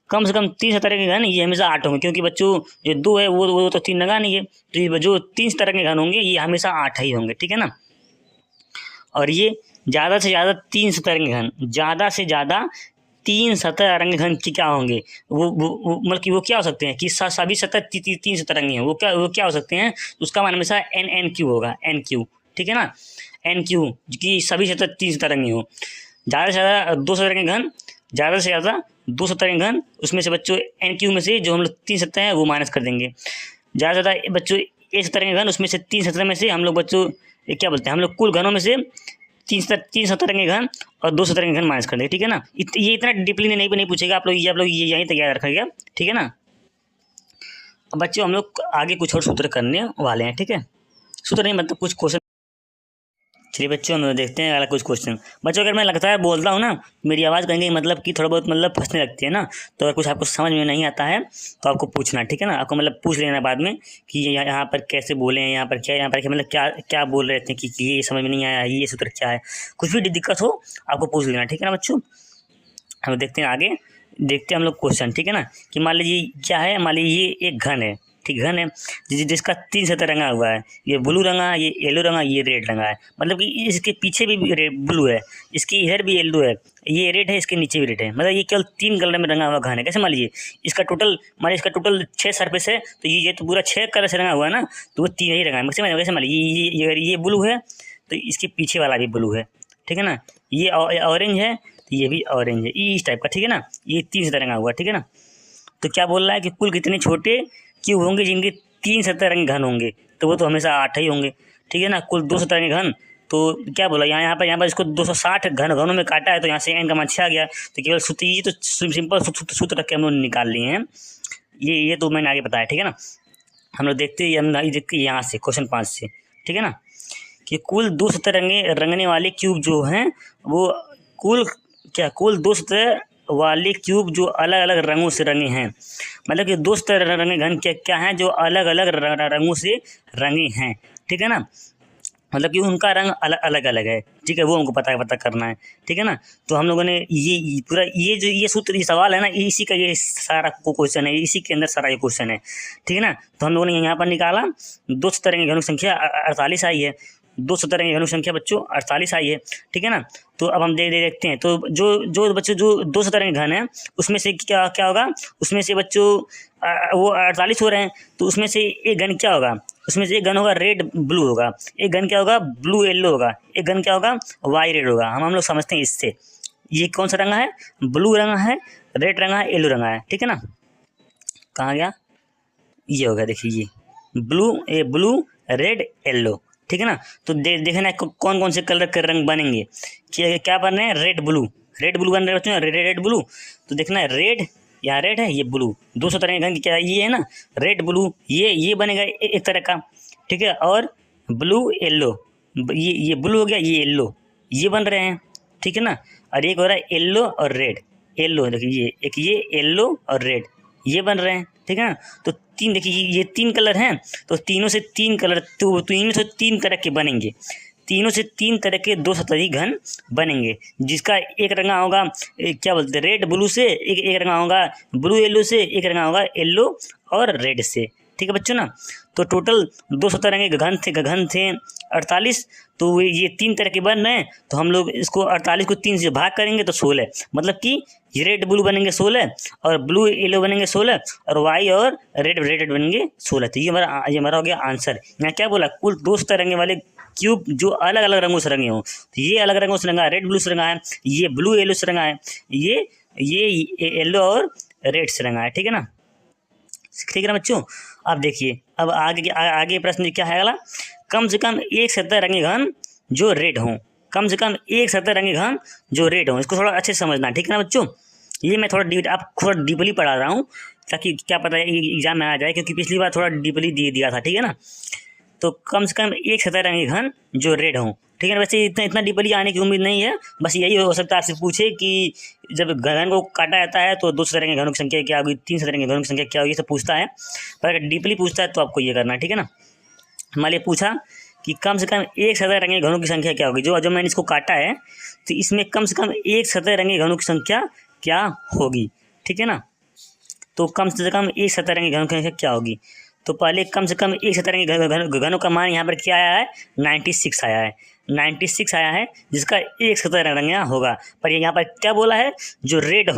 कम से कम 3 सतरंगी घन ये हमेशा 8 होंगे, क्योंकि बच्चों जो 2 है वो तो 3 लगा नहीं है, तो ये जो 3 सतरंगी घन होंगे ये हमेशा 8 ही होंगे, ठीक है ना। और ये ज़्यादा से ज़्यादा 3 सतरंगी घन, ज़्यादा से ज़्यादा 3 सतरंगी घन क्या होंगे, वो मतलब कि वो क्या हो सकते हैं कि सभी 3 सतरंगी हैं, वो क्या हो सकते हैं, उसका मान हमेशा NQ होगा, NQ, ठीक है ना। NQ कि सभी 3 सतरंगी हो। ज़्यादा से ज़्यादा 2 सतरंगी घन, ज़्यादा से ज़्यादा 2 सतरंगी घन, उसमें से बच्चों NQ में से जो हम लोग 3 सतह हैं वो माइनस कर देंगे। ज़्यादा से ज़्यादा बच्चों 1 सतरंगी घन, उसमें से 3 सतह में से हम लोग बच्चों ये क्या बोलते हैं, हम लोग कुल घनों में से 3 सतरंगी घन और 2 सतरंगी घन माइनस कर देंगे, ठीक है ना। ये इतना डीपली नहीं पूछेगा, आप लोग ये यहीं तक याद रखिएगा, ठीक है ना। अब बच्चों हम लोग आगे कुछ और सूत्र करने वाले हैं, ठीक है। सूत्र नहीं मतलब कुछ क्वेश्चन। चलिए बच्चों हम देखते हैं अगला कुछ क्वेश्चन। बच्चों अगर मैं लगता है बोलता हूँ ना, मेरी आवाज़ कहीं मतलब कि थोड़ा बहुत मतलब फंसने लगती है ना, तो अगर कुछ आपको समझ में नहीं आता है तो आपको पूछना, ठीक है ना। आपको मतलब पूछ लेना बाद में कि यहाँ पर कैसे बोले हैं, यहाँ पर क्या मतलब क्या बोल रहे थे कि ये समझ में नहीं आया, ये सूत्र क्या है, कुछ भी दिक्कत हो आपको पूछ लेना, ठीक है ना बच्चों। हम देखते हैं आगे, देखते हैं हम लोग क्वेश्चन, ठीक है ना। कि मान लीजिए क्या है, मान लीजिए ये एक घन है, ठीक घन है जिसका 3 सतह रंगा हुआ है, ये ब्लू रंगा, ये येलो रंगा, ये रेड रंगा है, मतलब कि इसके पीछे भी ब्लू है, इसके इधर भी येलो है, ये रेड है, इसके नीचे भी रेड है, मतलब ये केवल 3 कलर में रंगा हुआ घन है। कैसे मान लीजिए इसका टोटल 6 सरफेस है, तो ये तो पूरा 6 कलर से रंगा हुआ है ना, तो वो 3 ही रंगा है। कैसे मान लीजिए ये ब्लू है तो इसके पीछे वाला भी ब्लू है, ठीक है ना। ये ऑरेंज है तो ये भी ऑरेंज है, इस टाइप का, ठीक है ना। ये 3 सतह रंगा हुआ, ठीक है ना। तो क्या बोल रहा है कि कुल कितने छोटे क्यूब होंगे जिनके 3 सतरंगी घन होंगे, तो वो तो हमेशा 8 ही होंगे, ठीक है ना। कुल 2 सतरंगी घन, तो क्या बोला यहाँ पर इसको 260 घनों में काटा है, तो यहाँ से n का मान 6 आ गया, तो केवल सूत्र, ये तो सिंपल सूत्र रख के हम लोग निकाल लिए हैं, ये तो मैंने आगे बताया, ठीक है ना। हम लोग देखते हैं यहाँ से क्वेश्चन 5 से, ठीक है ना। कि कुल 2 सतह रंगने वाले क्यूब जो हैं वो कुल 2 सतह वाले क्यूब जो अलग अलग रंगों से रंगे हैं, मतलब कि 2 सतह रंगे घन क्या हैं जो अलग अलग रंगों से रंगे हैं, ठीक है ना। मतलब कि उनका रंग अलग अलग है, ठीक है, वो हमको पता करना है, ठीक है ना। तो हम लोगों ने ये पूरा ये सूत्र, ये सवाल है ना, इसी का ये सारा क्वेश्चन है, इसी के अंदर सारा ये क्वेश्चन है, ठीक है ना। तो हम लोगों ने यहाँ पर निकाला 2 सतरंगी घनों की संख्या 48 आई है, 2 सतरंगी घनों की संख्या बच्चों 48 आई है, ठीक है ना। तो अब हम देखते हैं, तो जो बच्चों जो 2 सतरंगी घन है उसमें से क्या होगा, उसमें से बच्चों वो 48 हो रहे हैं, तो उसमें से एक घन क्या होगा, उसमें से एक घन होगा रेड ब्लू होगा, एक घन क्या होगा ब्लू येलो होगा, एक घन क्या होगा वाई रेड होगा। हम लोग समझते हैं इससे, ये कौन सा रंगा है, ब्लू रंगा है, रेड रंगा है, येलो रंगा है, ठीक है ना। कहाँ गया, ये हो गया, देखिए ये ब्लू रेड येलो, ठीक है ना। तो देखना कौन कौन से कलर के रंग बनेंगे, क्या बन रहे हैं, रेड ब्लू बन रहे बच्चों, रेड ब्लू। तो देखना है रेड, यहाँ रेड है, ये ब्लू, 200 तरह के रंग क्या ये है ना, रेड ब्लू, ये बनेगा एक तरह का, ठीक है। और ब्लू येलो, ये ब्लू हो गया, ये येलो, ये बन रहे हैं, ठीक है ना। और एक हो रहा है येलो और रेड, येलो देखिए ये एक, ये येलो और रेड, ये बन रहे हैं, ठीक है ना। तो तीन देखिए ये 3 कलर हैं, तो तीनों से 3 कलर, तो तीनों से 3 तरह के बनेंगे, तीनों से 3 तरह के 2 सतही घन बनेंगे, जिसका एक रंगा होगा क्या बोलते हैं, रेड ब्लू से, एक रंगा होगा ब्लू येलो से, एक रंगा होगा येलो और रेड से, ठीक है बच्चों ना। तो टोटल 200 तरह के घन थे 48। तो ये 3 तरह के बन रहे हैं, तो हम लोग इसको 48 को 3 से भाग करेंगे तो 16, मतलब कि ये रेड ब्लू बनेंगे 16 और ब्लू येलो बनेंगे 16 और वाई और रेड बनेंगे 16। तो ये हमारा हो गया आंसर। यहाँ क्या बोला, कुल 200 तरंगे वाले क्यूब जो अलग अलग रंगों से रंगे हों, तो ये अलग रंगों से रंगा है, रेड ब्लू से रंगा है, ये ब्लू येलो से रंगा है, ये येलो और रेड से रंगा है, ठीक है ना, ठीक है ना बच्चों। अब देखिए, अब आगे प्रश्न क्या है अगला, कम से कम एक सतह रंगे घन जो रेड हों, कम से कम एक सतह रंगे घन जो रेड हों, इसको थोड़ा अच्छे से समझना, ठीक है ना बच्चों। ये मैं थोड़ा डीपली पढ़ा रहा हूँ ताकि क्या पता है एग्जाम में आ जाए, क्योंकि पिछली बार थोड़ा डीपली दिया था, ठीक है ना। तो कम से कम एक सतह रंगे घन जो रेड हों, ठीक है ना। वैसे इतना डीपली आने की उम्मीद नहीं है, बस यही हो सकता है आपसे पूछे कि जब घन को काटा जाता है तो 2 सतह रंगे घनों की संख्या क्या होगी, 3 सतह रंगे घनों की संख्या क्या होगी, ये सब पूछता है। पर अगर डीपली पूछता है तो आपको ये करना है, ठीक है ना। मान लिया पूछा कि कम से कम एक सतह रंगे घनों की संख्या क्या होगी, जो मैंने इसको काटा है, तो इसमें कम से कम एक सतह रंगे घनों की संख्या क्या होगी, ठीक है ना। तो कम से कम एक सतह रंगे घनों की संख्या क्या होगी, तो पहले कम से कम एक सतह रंगे घनों का मान यहाँ पर क्या आया है, 96 आया है, 96 आया है, जिसका एक सतह रंगा होगा। पर यहाँ पर क्या बोला है, जो रेड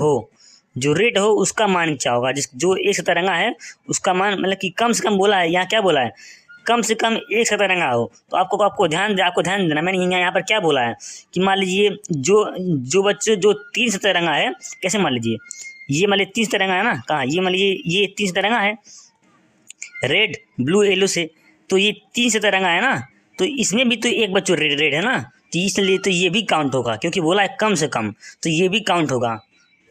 हो उसका मान क्या होगा, जो एक सतह रंगा है उसका मान, मतलब कि कम से कम बोला है, यहाँ क्या बोला है, कम से कम एक सतह रंगा हो। तो आपको ध्यान देना, मैंने यहाँ पर क्या बोला है कि मान लीजिए जो बच्चे जो 3 सतह रंगा है, कैसे मान लीजिए, ये मान लीजिए 3 सतह रंगा है ना, कहाँ, ये मान लीजिए ये 3 सतह रंगा है रेड ब्लू येलो से, तो ये 3 सतह रंगा है ना, तो इसमें भी तो एक बच्चों रेड है ना, तो इसलिए तो ये भी काउंट होगा, क्योंकि बोला है कम से कम, तो ये भी काउंट होगा।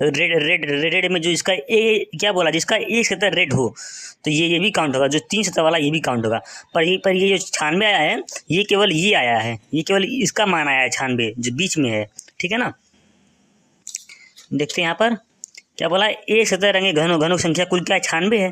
रेड में जो इसका क्या बोला, जिसका एक सतह रेड हो, तो ये भी काउंट होगा, जो 3 सतह वाला ये भी काउंट होगा। पर ये जो 96 आया है, ये केवल ये आया है, ये केवल इसका मान आया है 96 जो बीच में है, ठीक है ना। देखते हैं यहाँ पर क्या बोला है, एक सतह रंगे घनों की संख्या कुल क्या है, 96 है।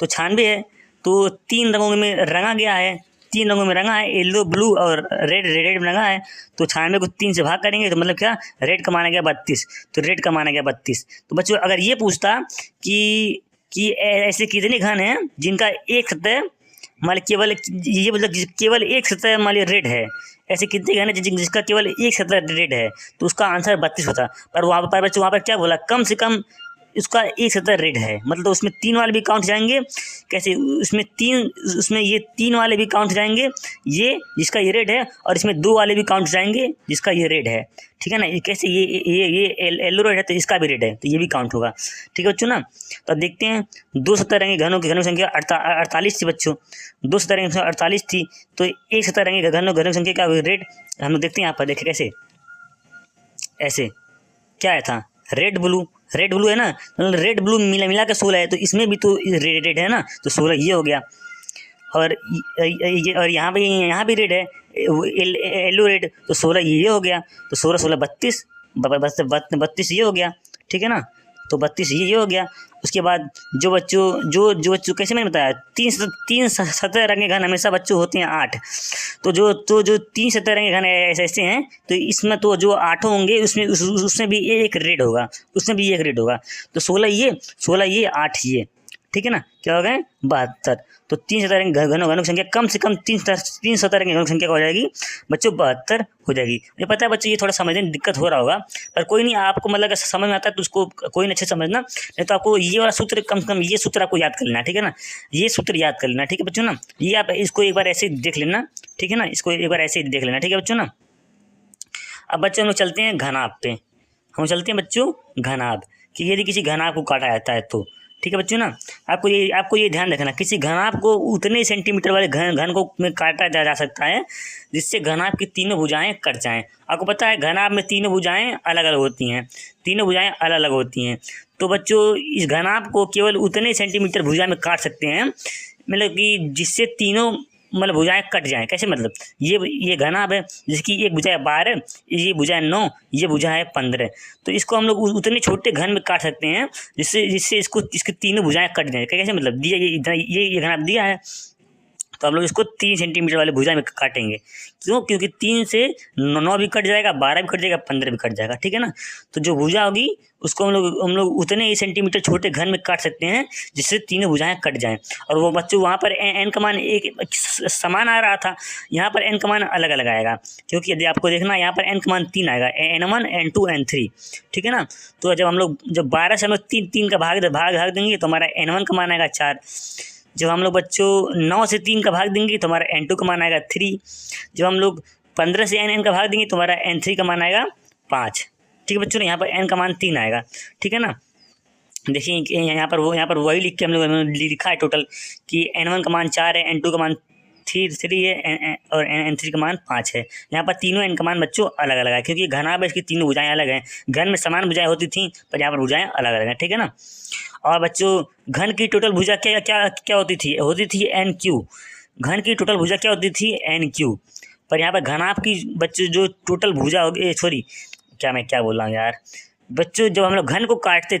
तो 96 है तो 3 रंगों में रंगा गया है, 3 रंगों में रंगा है, येलो ब्लू और रेड में रंगा है। तो 96 को 3 से भाग करेंगे तो मतलब क्या, रेड का माना गया 32, तो रेड का माना गया 32। तो बच्चों अगर ये पूछता कि ऐसे कितने घन हैं जिनका एक सतह मान केवल ये मतलब केवल एक सतह मान रेड है, ऐसे कितने घन है जिसका केवल एक सतह रेड है, तो उसका आंसर 32 होता। पर वहाँ पर बच्चों वहाँ पर क्या बोला, कम से कम उसका एक सतह रेड है, मतलब तो उसमें 3 वाले भी काउंट जाएंगे, कैसे उसमें ये 3 वाले भी काउंट जाएंगे, ये जिसका ये रेड है, और इसमें 2 वाले भी काउंट जाएंगे जिसका ये रेड है, ठीक है ना। कैसे ये येलो रेड है तो इसका भी रेड है, तो ये भी काउंट होगा, ठीक है बच्चों ना। तो अब देखते हैं 2 सतह रंगे घनों की संख्या 48 थी बच्चों, 2 सतह रंगे 48 थी, तो एक सतह रंगे घनों की संख्या क्या हुई, रेड। हम लोग देखते हैं यहाँ पर, देखें कैसे, ऐसे क्या आया था, रेड ब्लू है ना, मतलब रेड ब्लू मिला के 16 है, तो इसमें भी तो रेड है ना, तो 16 ये हो गया। और यहाँ भी रेड है, येलो रेड, तो 16 ये हो गया, तो 16 32 ये हो गया, ठीक है ना। तो 32 ये हो गया। उसके बाद जो बच्चों कैसे मैंने बताया, 3 सतह रंगे घन हमेशा बच्चों होते हैं 8, तो जो 3 सतह रंगे घन ऐसे हैं, तो इसमें तो जो 8 होंगे उसमें भी एक रेड होगा, तो 16 ये 8 ये, ठीक है ना, क्या हो गए 72। तो 3 सतह रंगे घनों की संख्या कम से कम 3 सतह रंगे घनों की संख्या हो जाएगी बच्चों 72 हो जाएगी। मुझे पता है बच्चों ये थोड़ा समझने में दिक्कत हो रहा होगा, पर कोई नहीं, आपको मतलब अगर समझ में आता है तो उसको कोई नहीं अच्छे समझना, नहीं तो आपको ये वाला सूत्र कम से कम ये सूत्र आपको याद कर लेना, ठीक है ना, ये सूत्र याद कर लेना, ठीक है बच्चों ना। ये आप इसको एक बार ऐसे ही देख लेना, ठीक है ना, इसको एक बार ऐसे ही देख लेना, ठीक है बच्चों ना। अब बच्चों हम लोग चलते हैं घनाभ पे। हम चलते हैं बच्चों घनाभ, कि यदि किसी घनाभ को काटा जाता है तो, ठीक है बच्चों ना। आपको ये ध्यान रखना, किसी घनाभ को उतने सेंटीमीटर वाले घन को में काटा जा सकता है जिससे घनाभ की तीनों भुजाएं कट जाएं। आपको पता है घनाभ में तीनों भुजाएं अलग अलग होती हैं, तीनों भुजाएं अलग अलग होती हैं। तो बच्चों इस घनाभ को केवल उतने सेंटीमीटर भुजा में काट सकते हैं, मतलब कि जिससे तीनों मतलब भुजाएं कट जाएं। कैसे मतलब, ये घनाभ है जिसकी एक भुजा है 12, ये भुजा है 9, ये भुजा है 15। तो इसको हम लोग उतने छोटे घन में काट सकते हैं जिससे इसकी तीनों भुजाएं कट जाएं। कैसे मतलब, दिया ये घनाभ दिया है तो हम लोग इसको 3 सेंटीमीटर वाले भुजा में काटेंगे। क्यों? क्योंकि 3 से 9 भी कट जाएगा, 12 भी कट जाएगा, 15 भी कट जाएगा, ठीक है ना। तो जो भुजा होगी उसको हम लोग उतने ही सेंटीमीटर छोटे घन में काट सकते हैं जिससे तीनों भुजाएं कट जाएं। और वो बच्चों वहाँ पर एन का मान एक समान आ रहा था, यहाँ पर एन का मान अलग अलग आएगा, क्योंकि यदि आपको देखना यहाँ पर एन का मान 3 आएगा, N1 N2 N3, ठीक है ना। तो जब 12 से हम लोग 3 का भाग देंगे तो हमारा N1 का मान आएगा 4। जब हम लोग बच्चों 9 से 3 का भाग देंगे तो हमारा N2 का मान आएगा 3। जब हम लोग 15 से N का भाग देंगे तो हमारा N3 का मान आएगा 5, ठीक है बच्चों। यहाँ पर N का मान 3 आएगा, ठीक है ना। देखिए यहाँ पर वही लिख के हम लोग लिखा है टोटल कि N1 का मान 4 है, N2 का मान 3 है और N3 का मान 5 है। यहाँ पर तीनों N का मान बच्चों अलग अलग है, क्योंकि घनाभ है इसकी तीनों भुजाएं अलग हैं। घन में समान भुजाएं होती थी पर यहाँ पर भुजाएं अलग अलग हैं, ठीक है ना। और बच्चों घन की टोटल भुजा क्या होती थी NQ। घन की टोटल भुजा क्या होती थी NQ। पर यहाँ पर घनाभ की बच्चों जो टोटल भुजा होगी, सॉरी मैं क्या बोल रहा हूँ यार बच्चों, जब हम लोग घन को काटते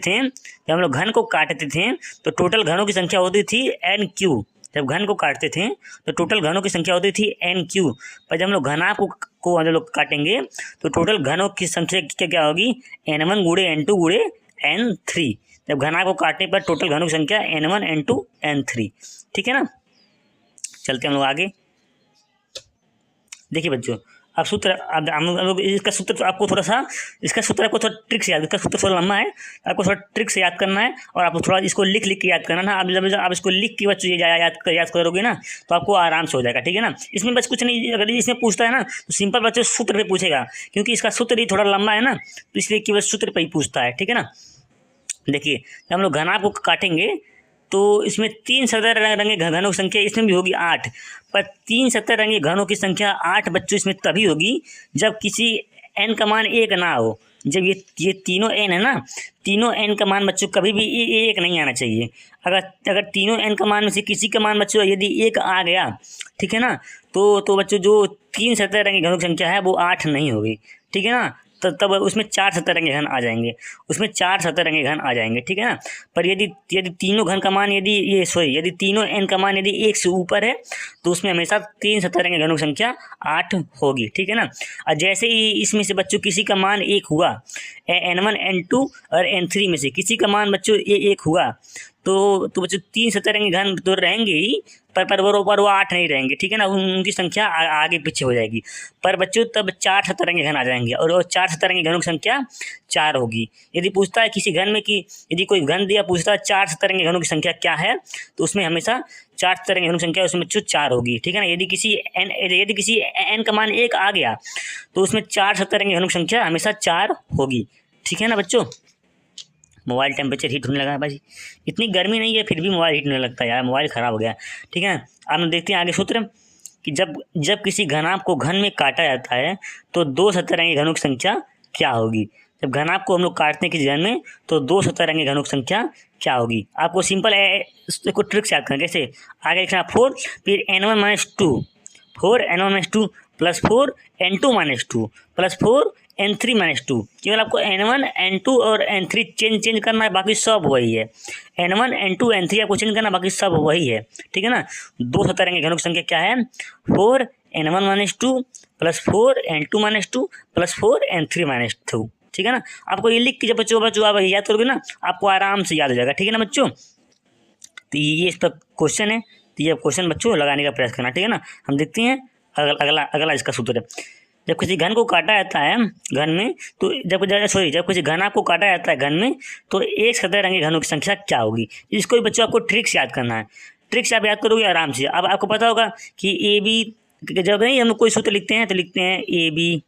थे तो टोटल घनों की संख्या होती थी NQ। जब घन को काटते थे तो टोटल घनों की संख्या होती थी NQ। पर जब हम लोग घनाभ को हम लोग काटेंगे तो टोटल घनों की संख्या क्या होगी, N1 गुणे N2 गुणे N3। जब घनाभ को काटने पर टोटल घनों की संख्या N1 N2 N3, ठीक है ना। चलते हम लोग आगे। देखिए बच्चों अब सूत्र, अब हम लोग इसका सूत्र तो आपको थोड़ा ट्रिक से याद, इसका सूत्र थोड़ा लंबा है, आपको थोड़ा ट्रिक से याद करना है और आपको थोड़ा इसको लिख के याद करना ना। आप जब आप इसको लिख के बच्चों ये याद करोगे ना तो आपको आराम से हो जाएगा, ठीक है ना। इसमें बस कुछ नहीं, अगर इसमें पूछता है ना तो सिंपल बच्चों सूत्र पे पूछेगा, क्योंकि इसका सूत्र ही थोड़ा लंबा है ना, तो इसलिए केवल सूत्र पर ही पूछता है, ठीक है ना। देखिए जब हम लोग घनाभ को काटेंगे तो इसमें 3 सतह रंगे घनों की संख्या इसमें भी होगी 8। पर 3 सतह रंगे घनों की संख्या 8 बच्चों इसमें तभी होगी जब किसी n का मान 1 ना हो। जब ये तीनों n है ना, तीनों n का मान बच्चों कभी भी एक नहीं आना चाहिए। अगर तीनों n का मान में से किसी का मान बच्चों यदि 1 आ गया, ठीक है ना, तो बच्चों जो 3 सतह रंगे घनों की संख्या है वो 8 नहीं होगी, ठीक है ना। तब उसमें 4 सतरंगी घन आ जाएंगे, आ जाएंगे, ठीक है ना। पर यदि तीनों घन का मान यदि तीनों n का मान यदि 1 से ऊपर है तो उसमें हमेशा 3 सतरंगी घनों की संख्या 8 होगी, ठीक है ना। और जैसे ही इसमें से बच्चों किसी का मान 1 हुआ, N1 N2 और N3 में से किसी का मान बच्चों 1 हुआ तो बच्चों 3 सतरंगी घन तो रहेंगे ही, पर वो 8 नहीं रहेंगे, ठीक है ना। उनकी संख्या आगे पीछे हो जाएगी। पर बच्चों तब 4 सतरंगी घन आ जाएंगे और 4 सतरंगी घनों की संख्या 4 होगी। यदि पूछता है किसी घन में कि यदि कोई घन दिया पूछता है 4 सतरंगी घनों की संख्या क्या है, तो उसमें हमेशा 4 सतरंगी घनों की संख्या उसमें बच्चों 4 होगी, ठीक है ना। यदि किसी n का मान 1 आ गया तो उसमें 4 सतरंगी घनों की संख्या हमेशा 4 होगी, ठीक है ना बच्चों। मोबाइल टेम्परेचर हीट होने लगा है भाई, इतनी गर्मी नहीं है फिर भी मोबाइल हीट होने लगता है यार, मोबाइल ख़राब हो गया, ठीक है ना। आप देखते हैं आगे सूत्र कि जब किसी घनाभ को घन में काटा जाता है तो 2 सतरंगी घनों की संख्या क्या होगी। जब घनाभ को हम लोग काटते हैं किसी घन में तो 2 सतरंगी घनों की संख्या क्या होगी। आपको सिंपल इसको ट्रिक से याद करना। कैसे, आगे लिखना 4 फिर N1 - 2, 4 N1 - 2 plus 4 N2 - 2 plus 4 N3 - 2। केवल आपको N1 N2 और N3 चेंज करना है, बाकी सब वही है। N1 N2 N3 आपको चेंज करना, बाकी सब वही है, ठीक है ना। 2 सतरंगी घनों की संख्या क्या है, 4 N1 - 2 plus 4 N2 - 2 plus 4 N3 - 2, ठीक है ना। आपको ये लिख के जब बच्चों आप याद करोगे ना आपको आराम से याद हो जाएगा, ठीक है ना बच्चों। तो ये इस पर क्वेश्चन है, तो ये क्वेश्चन बच्चों लगाने का प्रयास करना, ठीक है ना। हम देखते हैं अगला इसका सूत्र है। जब किसी घन को काटा जाता है घन में तो जब किसी घनाभ को काटा जाता है घन में तो 1 सतरंगी घनों की संख्या क्या होगी। इसको भी बच्चों आपको ट्रिक से याद करना है, ट्रिक से आप याद करोगे आराम से। अब आपको पता होगा कि AB, जब नहीं हम कोई सूत्र लिखते हैं तो लिखते हैं AB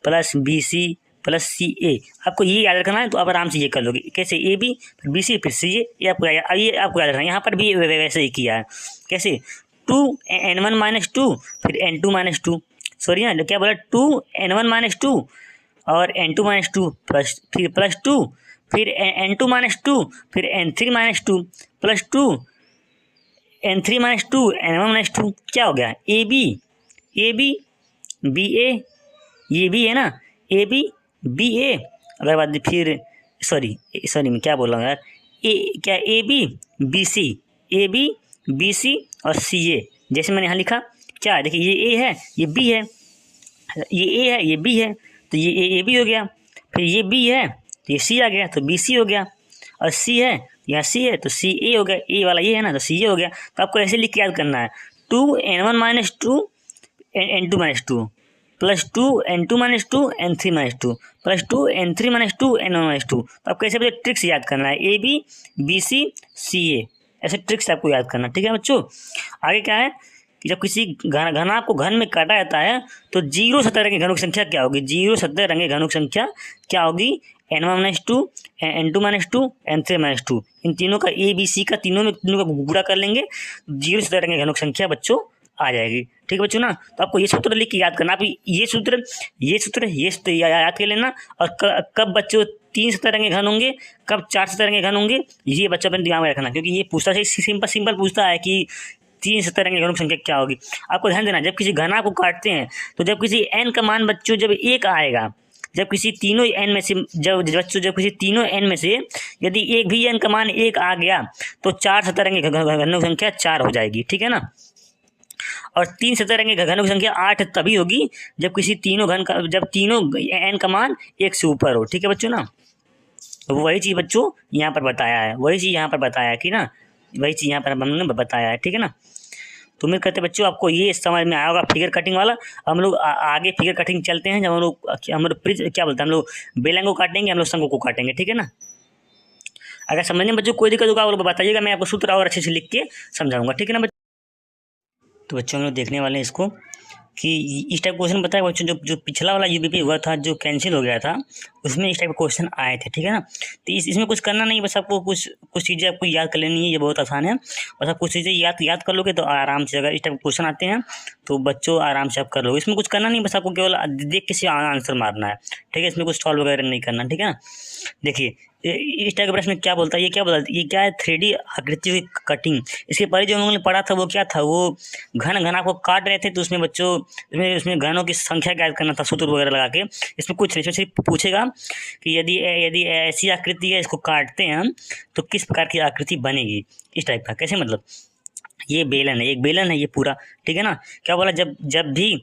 प्लस BC प्लस सी ए। आपको ये याद रखना है तो आप आराम से ये कर लोगे। कैसे? ए बी फिर बी सी फिर सी ए, ये आपको याद रखना है। यहाँ पर भी वैसे ही किया है। कैसे? 2n1 - 2 फिर n2 - 2, सॉरी ना क्या बोला, 2n1 - 2 और n2 - 2 फिर +2 फिर n2 - 2 फिर n3 - 2 +2 n3 - 2 n1 - 2। क्या हो गया? ए बी बी ए, ये भी है ना, ए बी बी ए। अगर बात फिर सॉरी मैं क्या बोल रहा हूँ यार, ए बी बी सी और सी ए। जैसे मैंने यहाँ लिखा क्या है, देखिए ये ए है ये बी है, ये ए है ये बी है, तो ये ए बी हो गया। फिर ये बी है तो ये सी आ गया, तो बी सी हो गया। और सी है, यहाँ सी है तो सी ए हो गया, ए वाला ये है ना तो सी ए हो गया। तो आपको ऐसे लिख के याद करना है, 2n1 - 2 n2 - 2 +2 n2 - 2 n3 - 2 +2 n3 - 2 n1 - 2। तो आपको ऐसे बच्चे ट्रिक्स याद करना है, ए बी बी सी सी ए, ऐसे ट्रिक्स आपको याद करना। ठीक है बच्चों। आगे क्या है कि जब किसी घना आपको घन में काटा जाता है तो 0 सतह रंगे घनों की संख्या क्या होगी? 0 सतह रंगे घनों की संख्या क्या होगी? n1 - 2 n2 - 2 n3 - 2। इन तीनों का ए बी सी का तीनों का गुणा कर लेंगे, 0 सतह रंगे घनों की संख्या बच्चों आ जाएगी। ठीक है बच्चों ना। तो आपको ये सूत्र लिख के याद करना। आप ये सूत्र याद कर लेना। और कब बच्चों 3 सतरंगे घन होंगे, कब 4 सतरंगे घन होंगे, ये बच्चा अपने दिमाग में रखना, क्योंकि ये पूछता है, सिंपल पूछता है कि 3 सतरंगे घनों की संख्या क्या होगी। आपको ध्यान देना, जब किसी घना को काटते हैं तो जब किसी n का मान बच्चों जब 1 आएगा, जब किसी तीनों n में से जब किसी तीनों n में से यदि एक भी n का मान 1 आ गया तो 4 सतरंगे घनों की संख्या 4 हो जाएगी। ठीक है ना। और 3 सतरंगे घनों की संख्या 8 तभी होगी जब किसी जब तीनों n का मान 1 से ऊपर हो। ठीक है बच्चों ना। तो वही चीज़ बच्चों यहाँ पर बताया है, वही चीज़ यहाँ पर बताया कि ना, वही चीज़ यहाँ पर हमने बताया है। ठीक है ना। तो उम्मीद करते बच्चों आपको ये समझ में आया होगा फिगर कटिंग वाला। हम लोग आगे फिगर कटिंग चलते हैं, जब हम लोग क्या बोलते हैं, हम लोग बेलन को काटेंगे, हम लोग शंकु को काटेंगे। ठीक है ना। अगर समझने में बच्चों कोई दिक्कत होगा आप लोग बताइएगा, मैं आपको सूत्र और अच्छे से लिख के समझाऊंगा। ठीक है ना। तो बच्चों हम लोग देखने वाले हैं इसको कि इस टाइप क्वेश्चन बताया बच्चों, जो पिछला वाला यूबीपी हुआ था जो कैंसिल हो गया था, उसमें इस टाइप क्वेश्चन आए थे। ठीक है ना। तो इसमें कुछ करना नहीं, बस आपको कुछ चीज़ें आपको याद कर लेनी है, ये बहुत आसान है। बस आप कुछ चीज़ें याद कर लोगे तो आराम से, अगर इस टाइप क्वेश्चन आते हैं तो बच्चों आराम से आप कर लोगे। इसमें कुछ करना नहीं, बस आपको केवल देख के आंसर मारना है। ठीक है। इसमें कुछ सॉल्व वगैरह नहीं करना। ठीक है ना। देखिए इस टाइप के प्रश्न क्या बोलता है, ये क्या है, 3D आकृति की कटिंग। इसके पहले जो हम लोगों ने पढ़ा था वो क्या था, वो घना को काट रहे थे, तो उसमें बच्चों उसमें घनों की संख्या ज्ञात करना था सूत्र वगैरह लगा के। इसमें कुछ नहीं, सिर्फ पूछेगा कि यदि ऐसी आकृति है, इसको काटते हैं हम तो किस प्रकार की आकृति बनेगी, इस टाइप का। कैसे मतलब, ये बेलन है, एक बेलन है ये पूरा। ठीक है ना। क्या बोला, जब भी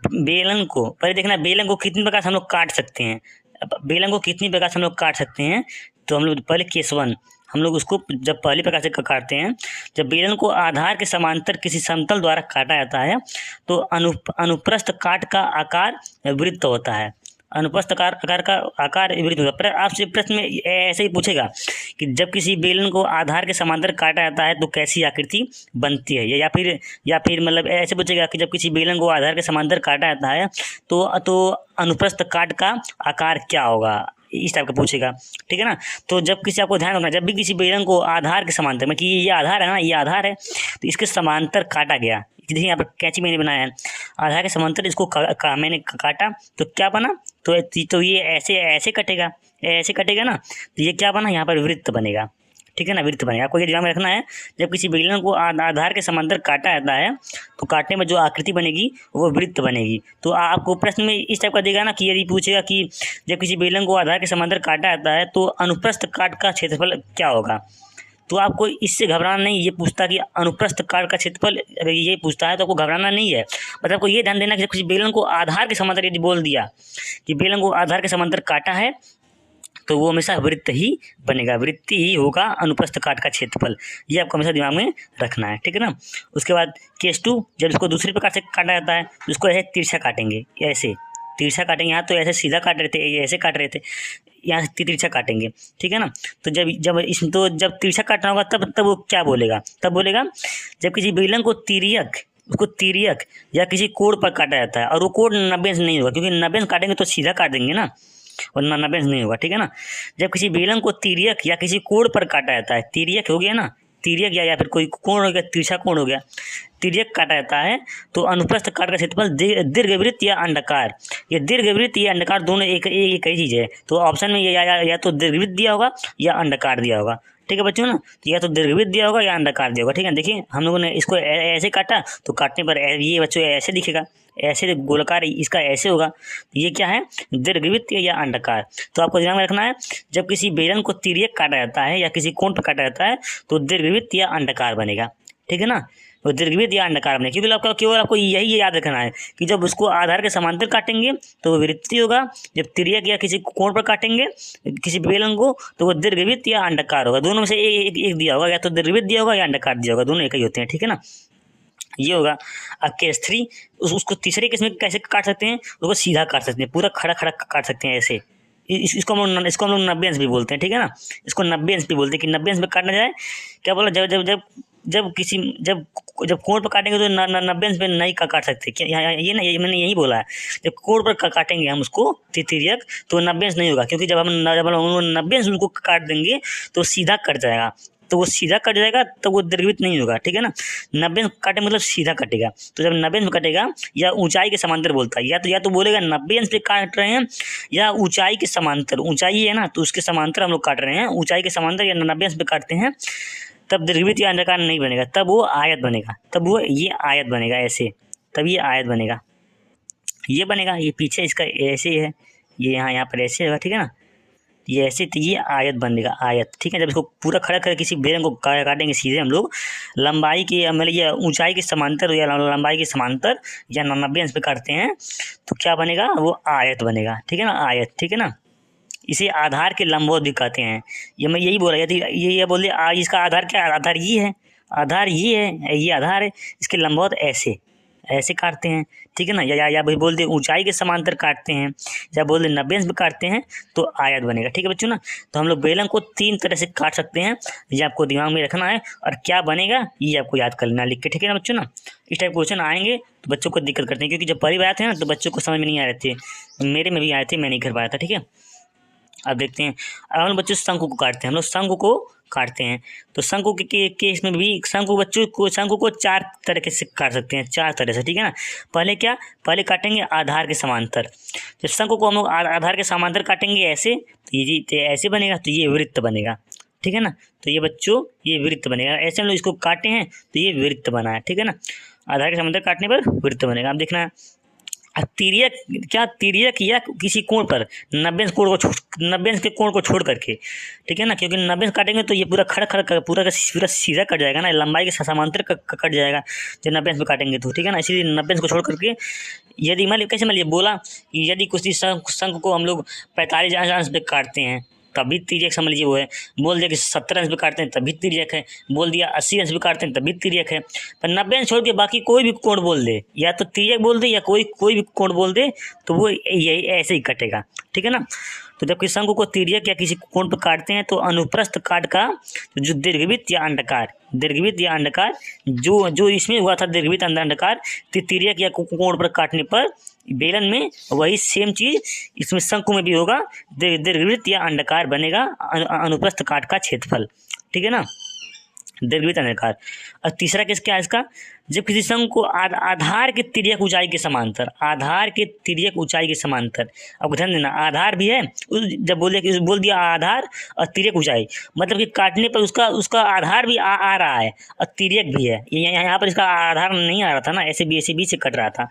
बेलन को, पहले देखना बेलन को कितनी प्रकार से हम लोग काट सकते हैं, बेलन को कितनी प्रकार से हम लोग काट सकते हैं। तो हम लोग पहले केस 1 हम लोग उसको जब पहली प्रकार से काटते हैं, जब बेलन को आधार के समांतर किसी समतल द्वारा काटा जाता है तो अनुप्रस्थ काट का आकार वृत्त होता है। अनुप्रस्थ आकार का आकार वृत्त होता है। पर आपसे प्रश्न में ऐसे ही पूछेगा कि जब किसी बेलन को आधार के समांतर काटा जाता है तो कैसी आकृति बनती है, या फिर मतलब ऐसे पूछेगा कि जब किसी बेलन को आधार के समांतर काटा जाता है तो अनुप्रस्थ काट का आकार क्या होगा, इस टाइप का पूछेगा। ठीक है ना। तो जब किसी, आपको ध्यान रखना, जब भी किसी बेलन को आधार के समांतर में, कि ये आधार है ना, ये आधार है, तो इसके समांतर काटा गया, देखिए यहाँ पर कैंची मैंने बनाया है, आधार के समांतर इसको मैंने काटा तो क्या बना, तो ये ऐसे कटेगा ना, तो ये क्या बना, यहाँ पर वृत्त बनेगा। ठीक है ना, वृत्त बनेगा। आपको ये ध्यान में रखना है, जब किसी बेलन को आधार के समांतर काटा जाता है तो काटने में जो आकृति बनेगी वो वृत्त बनेगी। तो आपको प्रश्न में इस टाइप का देगा ना कि यदि पूछेगा कि जब किसी बेलन को आधार के समांतर काटा जाता है तो अनुप्रस्थ काट का क्षेत्रफल क्या होगा, तो आपको इससे घबराना नहीं। ये पूछता कि अनुप्रस्थ काट का क्षेत्रफल, अगर ये पूछता है तो आपको घबराना नहीं है। बस आपको ये ध्यान देना कि जब किसी बेलन को आधार के समांतर यदि बोल दिया कि बेलन को आधार के समांतर काटा है तो वो हमेशा वृत्त ही बनेगा, वृत्त ही होगा अनुप्रस्थ काट का क्षेत्रफल। ये आपको हमेशा दिमाग में रखना है। ठीक है ना। उसके बाद केस 2, जब इसको दूसरे प्रकार से काटा जाता है तो इसको ऐसे तिरछा काटेंगे, ऐसे तिरछा काटेंगे। यहाँ तो ऐसे सीधा काट रहे थे, ऐसे काट रहे थे, यहाँ से तिरछा काटेंगे। ठीक है ना। तो जब तिरछा काटना होगा तब वो क्या बोलेगा, तब बोलेगा जब किसी बेलन को तिर्यक या किसी कोण पर काटा जाता है, और वो कोण 90 अंश नहीं होगा, क्योंकि 90 अंश काटेंगे तो सीधा काट देंगे ना, और नब्बे अंश नहीं होगा, ठीक है ना। जब किसी बेलन को तिर्यक या किसी कोण पर काटा जाता है, तिर्यक हो गया ना, तिर्यक या फिर कोई कोण हो गया, तिरछा कोण हो गया, तिर्यक काटा जाता है तो अनुप्रस्थ काट का क्षेत्रफल दीर्घवृत्त या अंडाकार, ये दीर्घवृत्त या अंडाकार दोनों एक ही चीज़ है। तो ऑप्शन में या तो दीर्घवृत्त दिया होगा या अंडाकार दिया होगा, ठीक है बच्चों ना। तो या तो दीर्घवृत्त दिया होगा या अंडाकार दिया होगा, ठीक है। देखिए हम लोगों ने इसको ऐसे काटा तो काटने पर ये बच्चों ऐसे दिखेगा, ऐसे गोलाकार इसका ऐसे होगा। ये क्या है, दीर्घवृत्त या अंडाकार। तो आपको ध्यान में रखना है, जब किसी बेलन को तिर्यक काटा जाता है या किसी कोण पर काटा जाता है तो दीर्घवृत्त या अंडाकार बनेगा, ठीक है ना। तो दीर्घवृत्त या अंडाकार बनेगा, क्योंकि केवल आपको यही याद रखना है कि जब उसको आधार के समांतर काटेंगे तो वो वृत्तीय होगा, जब तिर्यक या किसी कोण पर काटेंगे किसी बेलन को तो वो दीर्घवृत्त या अंडाकार होगा। दोनों में से एक दिया होगा, या तो दीर्घवृत्त दिया होगा या अंडाकार दिया होगा, दोनों एक ही होते हैं, ठीक है ना। ये होगा। अब केस 3, उसको तीसरे केस में कैसे काट सकते हैं, उसको सीधा काट सकते हैं, पूरा खड़ा खड़ा काट सकते हैं ऐसे। इसको हम लोग 90 अंश भी बोलते हैं, ठीक है ना। इसको 90 अंश भी बोलते हैं कि 90 अंश में काटना जाए। क्या बोला, जब कोण पर काटेंगे तो 90 अंश में नहीं काट सकते, क्या ये ना, ये मैंने यही बोला है। जब कोण पर काटेंगे हम उसको तिर्यक तो 90 अंश नहीं होगा, क्योंकि जब हम 90 अंश उनको काट देंगे तो सीधा कट जाएगा, तो वो सीधा कट जाएगा तो वो दीर्घवृत्त नहीं होगा, ठीक है ना। 90 अंश काटे मतलब सीधा कटेगा। तो जब 90 अंश कटेगा या ऊंचाई के समांतर बोलता है, या तो बोलेगा 90 अंश पे काट रहे हैं या ऊंचाई के समांतर, ऊंचाई है ना तो उसके समांतर हम लोग काट रहे हैं, ऊंचाई के समांतर या 90 अंश पे काटते हैं, तब दीर्घवृत्त या अंडाकार नहीं बनेगा, तब वो आयत बनेगा, तब वो ये आयत बनेगा ऐसे, तब ये आयत बनेगा, ये बनेगा। ये पीछे इसका ऐसे है, ये यहाँ पर ऐसे होगा, ठीक है ना, ये ऐसे, तो ये आयत बनेगा, आयत, ठीक है। जब इसको पूरा खड़ा कर किसी बेलन को काटेंगे सीधे हम लोग लंबाई की मतलब ये ऊंचाई के समांतर या लंबाई के समांतर या 90 अंश पे काटते हैं तो क्या बनेगा, वो आयत बनेगा, ठीक है ना, आयत, ठीक है ना। इसे आधार के लंबवत भी कहते हैं। ये मैं यही बोल रहा था, ये बोल दिया इसका आधार क्या है, आधार ये है, आधार ये है, ये आधार है, इसके लंबवत ऐसे ऐसे काटते हैं, ठीक है ना। या भाई बोल दे ऊंचाई के समांतर काटते हैं, या बोल दे 90 अंश में काटते हैं तो आयत बनेगा, ठीक है बच्चों ना। तो हम लोग बेलन को 3 तरह से काट सकते हैं, ये आपको दिमाग में रखना है, और क्या बनेगा ये आपको याद कर लेना लिख के, ठीक है ना बच्चों ना। इस टाइप क्वेश्चन आएंगे तो बच्चों को दिक्कत करते हैं, क्योंकि जब पहली बार आते हैं ना तो बच्चों को समझ में नहीं आ रहे थे, मेरे में भी आए थे, मैं नहीं कर पाया था, ठीक है। अब देखते हैं, अब हम बच्चों शंकु को काटते हैं, हम लोग शंकु को काटते हैं। तो शंकु के केस में भी शंकु को 4 तरीके से काट सकते हैं, 4 तरह से, ठीक है ना। पहले काटेंगे आधार के समांतर। जब शंकु को हम लोग आधार के समांतर काटेंगे ऐसे, तो ये ऐसे बनेगा, तो ये वृत्त बनेगा, ठीक है ना। तो ये बच्चों ये वृत्त बनेगा, ऐसे हम लोग इसको काटे हैं तो ये वृत्त बना है, ठीक है ना। आधार के समांतर काटने पर वृत्त बनेगा। अब देखना तिर्यक या किसी कोण पर 90 अंश के कोण को छोड़ करके, ठीक है ना, क्योंकि 90 अंश काटेंगे तो ये पूरा खड़ा पूरा सीधा कट जाएगा ना, लंबाई के समांतर कट जाएगा जब 90 अंश में काटेंगे तो, ठीक है ना। इसीलिए 90 अंश को छोड़ करके, यदि मान लीजिए बोला कि यदि किसी शंकु को हम लोग 45 अंश पे काटते हैं तभी तिर्यक समझ लीजिए वो है, बोल दिया कि 70 अंश पे काटते हैं तभी तिर्यक है, बोल दिया 80 अंश पे काटते हैं तभी तिर्यक है। पर 90 अंश छोड़ के बाकी कोई भी कोण बोल दे, या तो तिर्यक बोल दे या कोई भी कोण बोल दे, तो वो यही ऐसे ही कटेगा, ठीक है ना। तो जब किसी शंकु को तिर्यक या किसी कोण पर काटते हैं तो अनुप्रस्थ काट का जो दीर्घवृत्त या अंडाकार जो इसमें हुआ था दीर्घवृत्त अंडाकार, तिर्यक या कोण पर काटने पर बेलन में वही सेम चीज इसमें शंकु में भी होगा, दीर्घवृत्त या अंडाकार बनेगा अनुप्रस्थ काट का क्षेत्रफल, ठीक है ना, दीर्घवृत्त अंडाकार। और तीसरा केस क्या है इसका, जब किसी शंकु को आधार के तिर्यक ऊंचाई के समांतर, अब ध्यान देना आधार भी है, जब बोल दिया आधार और तिर्यक ऊंचाई, मतलब कि काटने पर उसका आधार भी आ रहा है और तिर्यक भी है। यहाँ पर इसका आधार नहीं आ रहा था ना, ऐसे बीच से कट रहा था,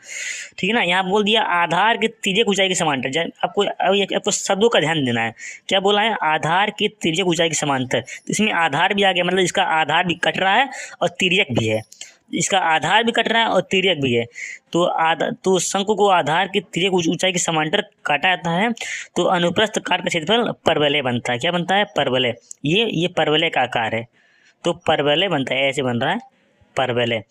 ठीक है ना। यहाँ बोल दिया आधार के तिर्यक ऊंचाई के समांतर, आपको शब्दों का ध्यान देना है, क्या बोला है, आधार के तिर्यक ऊंचाई के समांतर, तो इसमें आधार भी आ गया, मतलब इसका आधार भी कट रहा है और तिर्यक भी है, इसका आधार भी कट रहा है और तिर्यक भी है। तो शंकु को आधार की तिर्यक ऊंचाई के समांतर काटा जाता है तो अनुप्रस्थ काट का क्षेत्रफल परवलय बनता है। क्या बनता है, परवलय। ये परवलय का आकार है तो परवलय बनता है, ऐसे बन रहा है परवलय,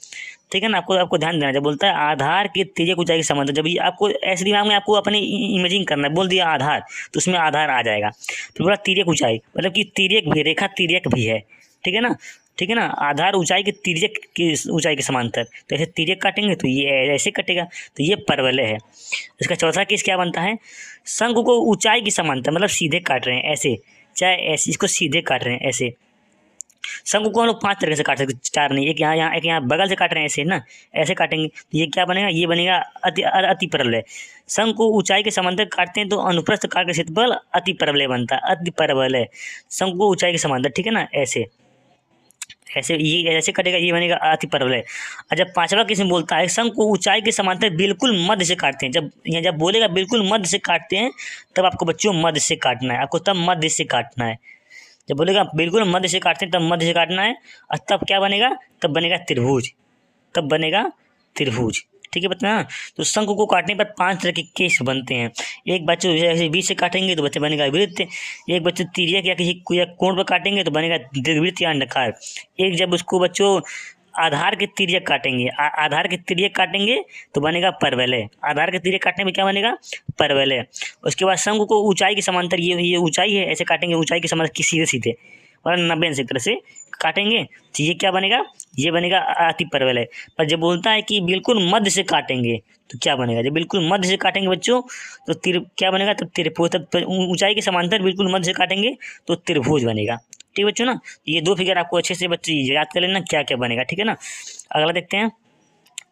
ठीक है ना। आपको ध्यान देना, जब बोलता है आधार की तिर्यक ऊंचाई के समांतर, जब ये आपको ऐसे दिमाग में आपको अपने इमेजिंग करना है, बोल दिया आधार तो उसमें आधार आ जाएगा, फिर बोला तिर्यक ऊंचाई, मतलब कि तिर्यक भी, रेखा तिर्यक भी है, ठीक है ना, ठीक है ना, आधार ऊंचाई के तिर्यक की ऊंचाई के समांतर, तो ऐसे तिर्यक काटेंगे तो ये ऐसे कटेगा, तो ये परवलय है। इसका चौथा केस क्या बनता है, शंकु को ऊंचाई की समांतर मतलब सीधे काट रहे हैं ऐसे, चाहे ऐसे इसको सीधे काट रहे हैं ऐसे। शंकु को हम लोग 5 तरीके से काट सकते, 4 नहीं, एक यहाँ एक यहाँ बगल से काट रहे हैं ऐसे ना, ऐसे काटेंगे तो ये क्या बनेगा, ये बनेगा अति परवलय। शंकु को ऊंचाई के समांतर काटते हैं तो अनुप्रस्थ काट का क्षेत्रफल अति परवलय बनता है, अति परवलय। शंकु को ऊंचाई के समांतर, ठीक है ना, ऐसे ऐसे ये ऐसे कटेगा, ये बनेगा अति परवलय। और जब 5वां किस्म बोलता है शंकु को ऊंचाई के समांतर बिल्कुल मध्य से काटते हैं, जब बोलेगा बिल्कुल मध्य से काटते हैं तब आपको बच्चों मध्य से काटना है, आपको तब मध्य से काटना है। जब बोलेगा बिल्कुल मध्य से काटते हैं तब मध्य से काटना है, और तब क्या बनेगा, तब बनेगा त्रिभुज, तब बनेगा त्रिभुज, ठीक है बच्चा। तो शंकु को काटने पर 5 तरह के केस बनते हैं। एक बच्चे ऐसे बीच से काटेंगे तो बच्चे बनेगा वृत्त, एक बच्चे तिर्यक या किसी कोण पर काटेंगे तो बनेगा दीर्घवृत्त या अंडाकार। एक जब उसको बच्चों आधार के तिर्यक काटेंगे, आधार के तिर्यक काटेंगे तो बनेगा परवलय, आधार के तिर्यक काटने में क्या बनेगा, परवलय। उसके बाद शंकु को ऊंचाई के समांतर, ये ऊंचाई है, ऐसे काटेंगे ऊंचाई के समांतर की सीधे सीधे मतलब 90 अंश की तरह से काटेंगे तो ये क्या बनेगा, ये बनेगा अति परवलय। पर जब बोलता है कि बिल्कुल मध्य से काटेंगे तो क्या बनेगा, जब बिल्कुल मध्य से काटेंगे बच्चों तो क्या बनेगा, तब त्रिभुज, तब ऊंचाई के समांतर बिल्कुल मध्य से काटेंगे तो त्रिभुज बनेगा, ठीक है बच्चों ना। ये 2 फिगर आपको अच्छे से बच्चे याद कर लेना क्या क्या बनेगा, ठीक है ना। अगला देखते हैं,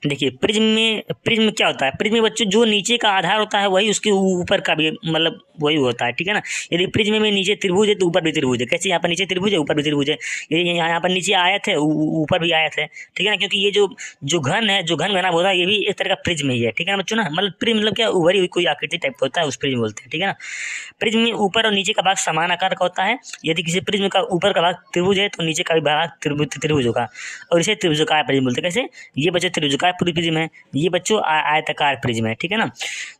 देखिए प्रिज्म क्या होता है, प्रिज्म में बच्चों जो नीचे का आधार होता है वही उसके ऊपर का भी मतलब वही होता है, ठीक है ना। यदि प्रिज्म में नीचे त्रिभुज है तो ऊपर भी त्रिभुज है, कैसे यहाँ पर नीचे त्रिभुज है ऊपर भी त्रिभुज है, ये यहाँ पर नीचे आयत है ऊपर भी आयत है, ठीक है ना। क्योंकि ये जो घन है, जो घन घना होता है ये भी एक तरह का प्रिज्म ही है, ठीक है ना बच्चों ना। मतलब प्रिज्म मतलब क्या, उभरी हुई कोई आकृति टाइप का होता है, उस प्रिज्म बोलते हैं, ठीक है ना। प्रिज्म में ऊपर और नीचे का भाग समान आकार का होता है, यदि किसी प्रिज्म का ऊपर का भाग त्रिभुज है तो नीचे का भी भाग त्रिभुज होगा, और इसे त्रिभुजाकार प्रिज्म बोलते हैं। कैसे, ये बच्चे त्रिभुजाकार प्रिज्म है, ये बच्चों आयताकार प्रिज्म है, ठीक है ना।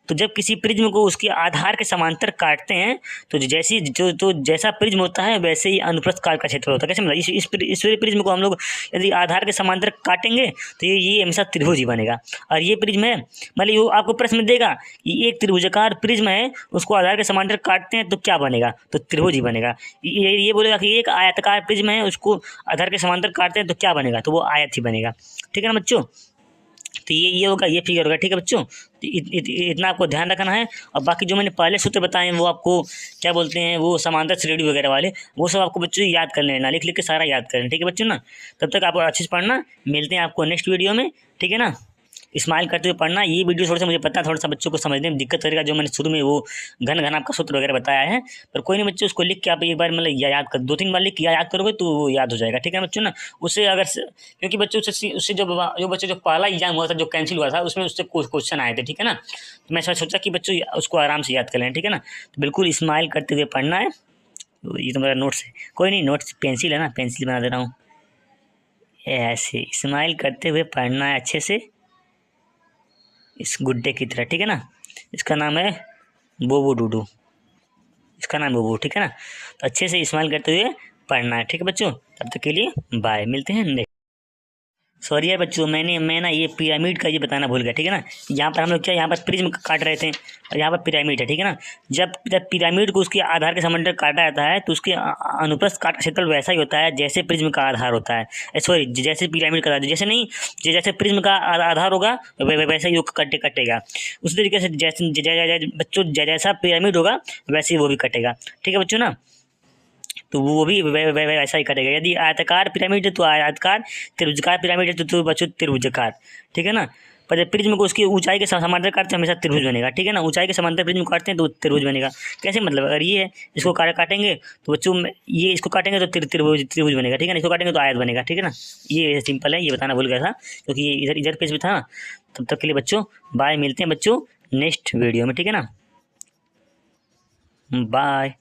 तो जब किसी प्रिज्म को उसके आधार के समांतर काटते हैं तो जैसा प्रिज्म होता है वैसे ही अनुप्रस्थ काट का क्षेत्र होता है। कैसे मतलब, इस प्रिज्म को हम लोग यदि आधार के समांतर काटेंगे तो ये हमेशा त्रिभुज ही बनेगा। और ये प्रिज्म है, मतलब ये आपको प्रश्न देगा कि एक त्रिभुजाकार प्रिज्म है उसको आधार के समांतर काटते हैं तो क्या बनेगा, तो त्रिभुज ही बनेगा। ये बोलेगा कि एक आयताकार प्रिज्म है उसको आधार के समांतर काटते हैं तो क्या बनेगा, तो वो आयत ही बनेगा, ठीक है ना बच्चों। तो ये होगा, ये फिगर होगा, ठीक है बच्चों। तो इतना आपको ध्यान रखना है। और बाकी जो मैंने पहले सूत्र बताए हैं वो आपको क्या बोलते हैं, वो समांतर श्रेणी वगैरह वाले, वो सब आपको बच्चों याद कर लेना, लिख के सारा याद कर लेना, ठीक है बच्चों ना। तब तक आप अच्छे से पढ़ना, मिलते हैं आपको नेक्स्ट वीडियो में, ठीक है ना। स्माइल करते हुए पढ़ना। ये वीडियो थोड़ा सा मुझे पता है थोड़ा सा बच्चों को समझने में दिक्कत करेगा, जो मैंने शुरू में वो घन घन आपका सूत्र वगैरह बताया है, पर कोई नहीं बच्चों, उसको लिख के आप एक बार मतलब याद कर, 2-3 बार लिख के याद करोगे तो वो याद हो जाएगा, ठीक है बच्चों ना। उससे अगर क्योंकि बच्चों उससे जो बच्चे जो पहला एग्जाम हुआ था जो कैंसिल हुआ था उसमें उससे क्वेश्चन आए थे, ठीक है ना। तो मैं सोचा कि बच्चों उसको आराम से याद कर लें, ठीक है ना। तो बिल्कुल स्माइल करते हुए पढ़ना है। तो ये तो मेरा नोट्स है, कोई नहीं, नोट्स पेंसिल है ना, पेंसिल बना दे रहा हूँ। ऐसे स्माइल करते हुए पढ़ना है अच्छे से, इस गुड्डे की तरह, ठीक है ना। इसका नाम है बोबो डूडू, इसका नाम बोबो, ठीक है ना। तो अच्छे से स्माइल करते हुए पढ़ना है, ठीक है बच्चों। तब तक के लिए बाय, मिलते हैं नेक्स्ट। सॉरी यार बच्चों, मैं ना ये पिरामिड का ये बताना भूल गया, ठीक है ना। यहाँ पर हम लोग क्या, यहाँ पर प्रिज्म काट रहे थे और यहाँ पर पिरामिड है, ठीक है ना। जब पिरामिड को उसके आधार के समांतर काटा जाता है तो उसके अनुप्रस्थ काट का क्षेत्रफल वैसा ही होता है जैसे प्रिज्म का आधार होता है, सॉरी जैसे पिरामिड का आधार, जैसे नहीं, जैसे प्रिज्म का आधार होगा वैसा ही वो कटेगा। उसी तरीके से जैसे बच्चों जैसा पिरामिड होगा वैसे ही वो भी कटेगा, ठीक है बच्चों ना। तो वो भी वैसा ही कटेगा। यदि आयताकार पिरामिड है तो आयताकार, त्रिभुजाकार पिरामिड है तो बच्चों त्रिभुजाकार, ठीक है ना। पर जब प्रिज्म को उसकी ऊंचाई के समांतर काटते हैं हमेशा त्रिभुज बनेगा, ठीक है ना। ऊंचाई के समांतर प्रिज्म काटते हैं तो त्रिभुज बनेगा। कैसे मतलब, अगर ये है इसको काटेंगे तो बच्चों ये इसको काटेंगे तो त्रिभुज बनेगा, ठीक है ना। इसको काटेंगे तो आयत बनेगा, ठीक है ना। ये सिंपल है, ये बताना भूल गया था क्योंकि ये इधर पेज भी था। तब तक के लिए बच्चों बाय, मिलते हैं बच्चों नेक्स्ट वीडियो में, ठीक है ना। बाय।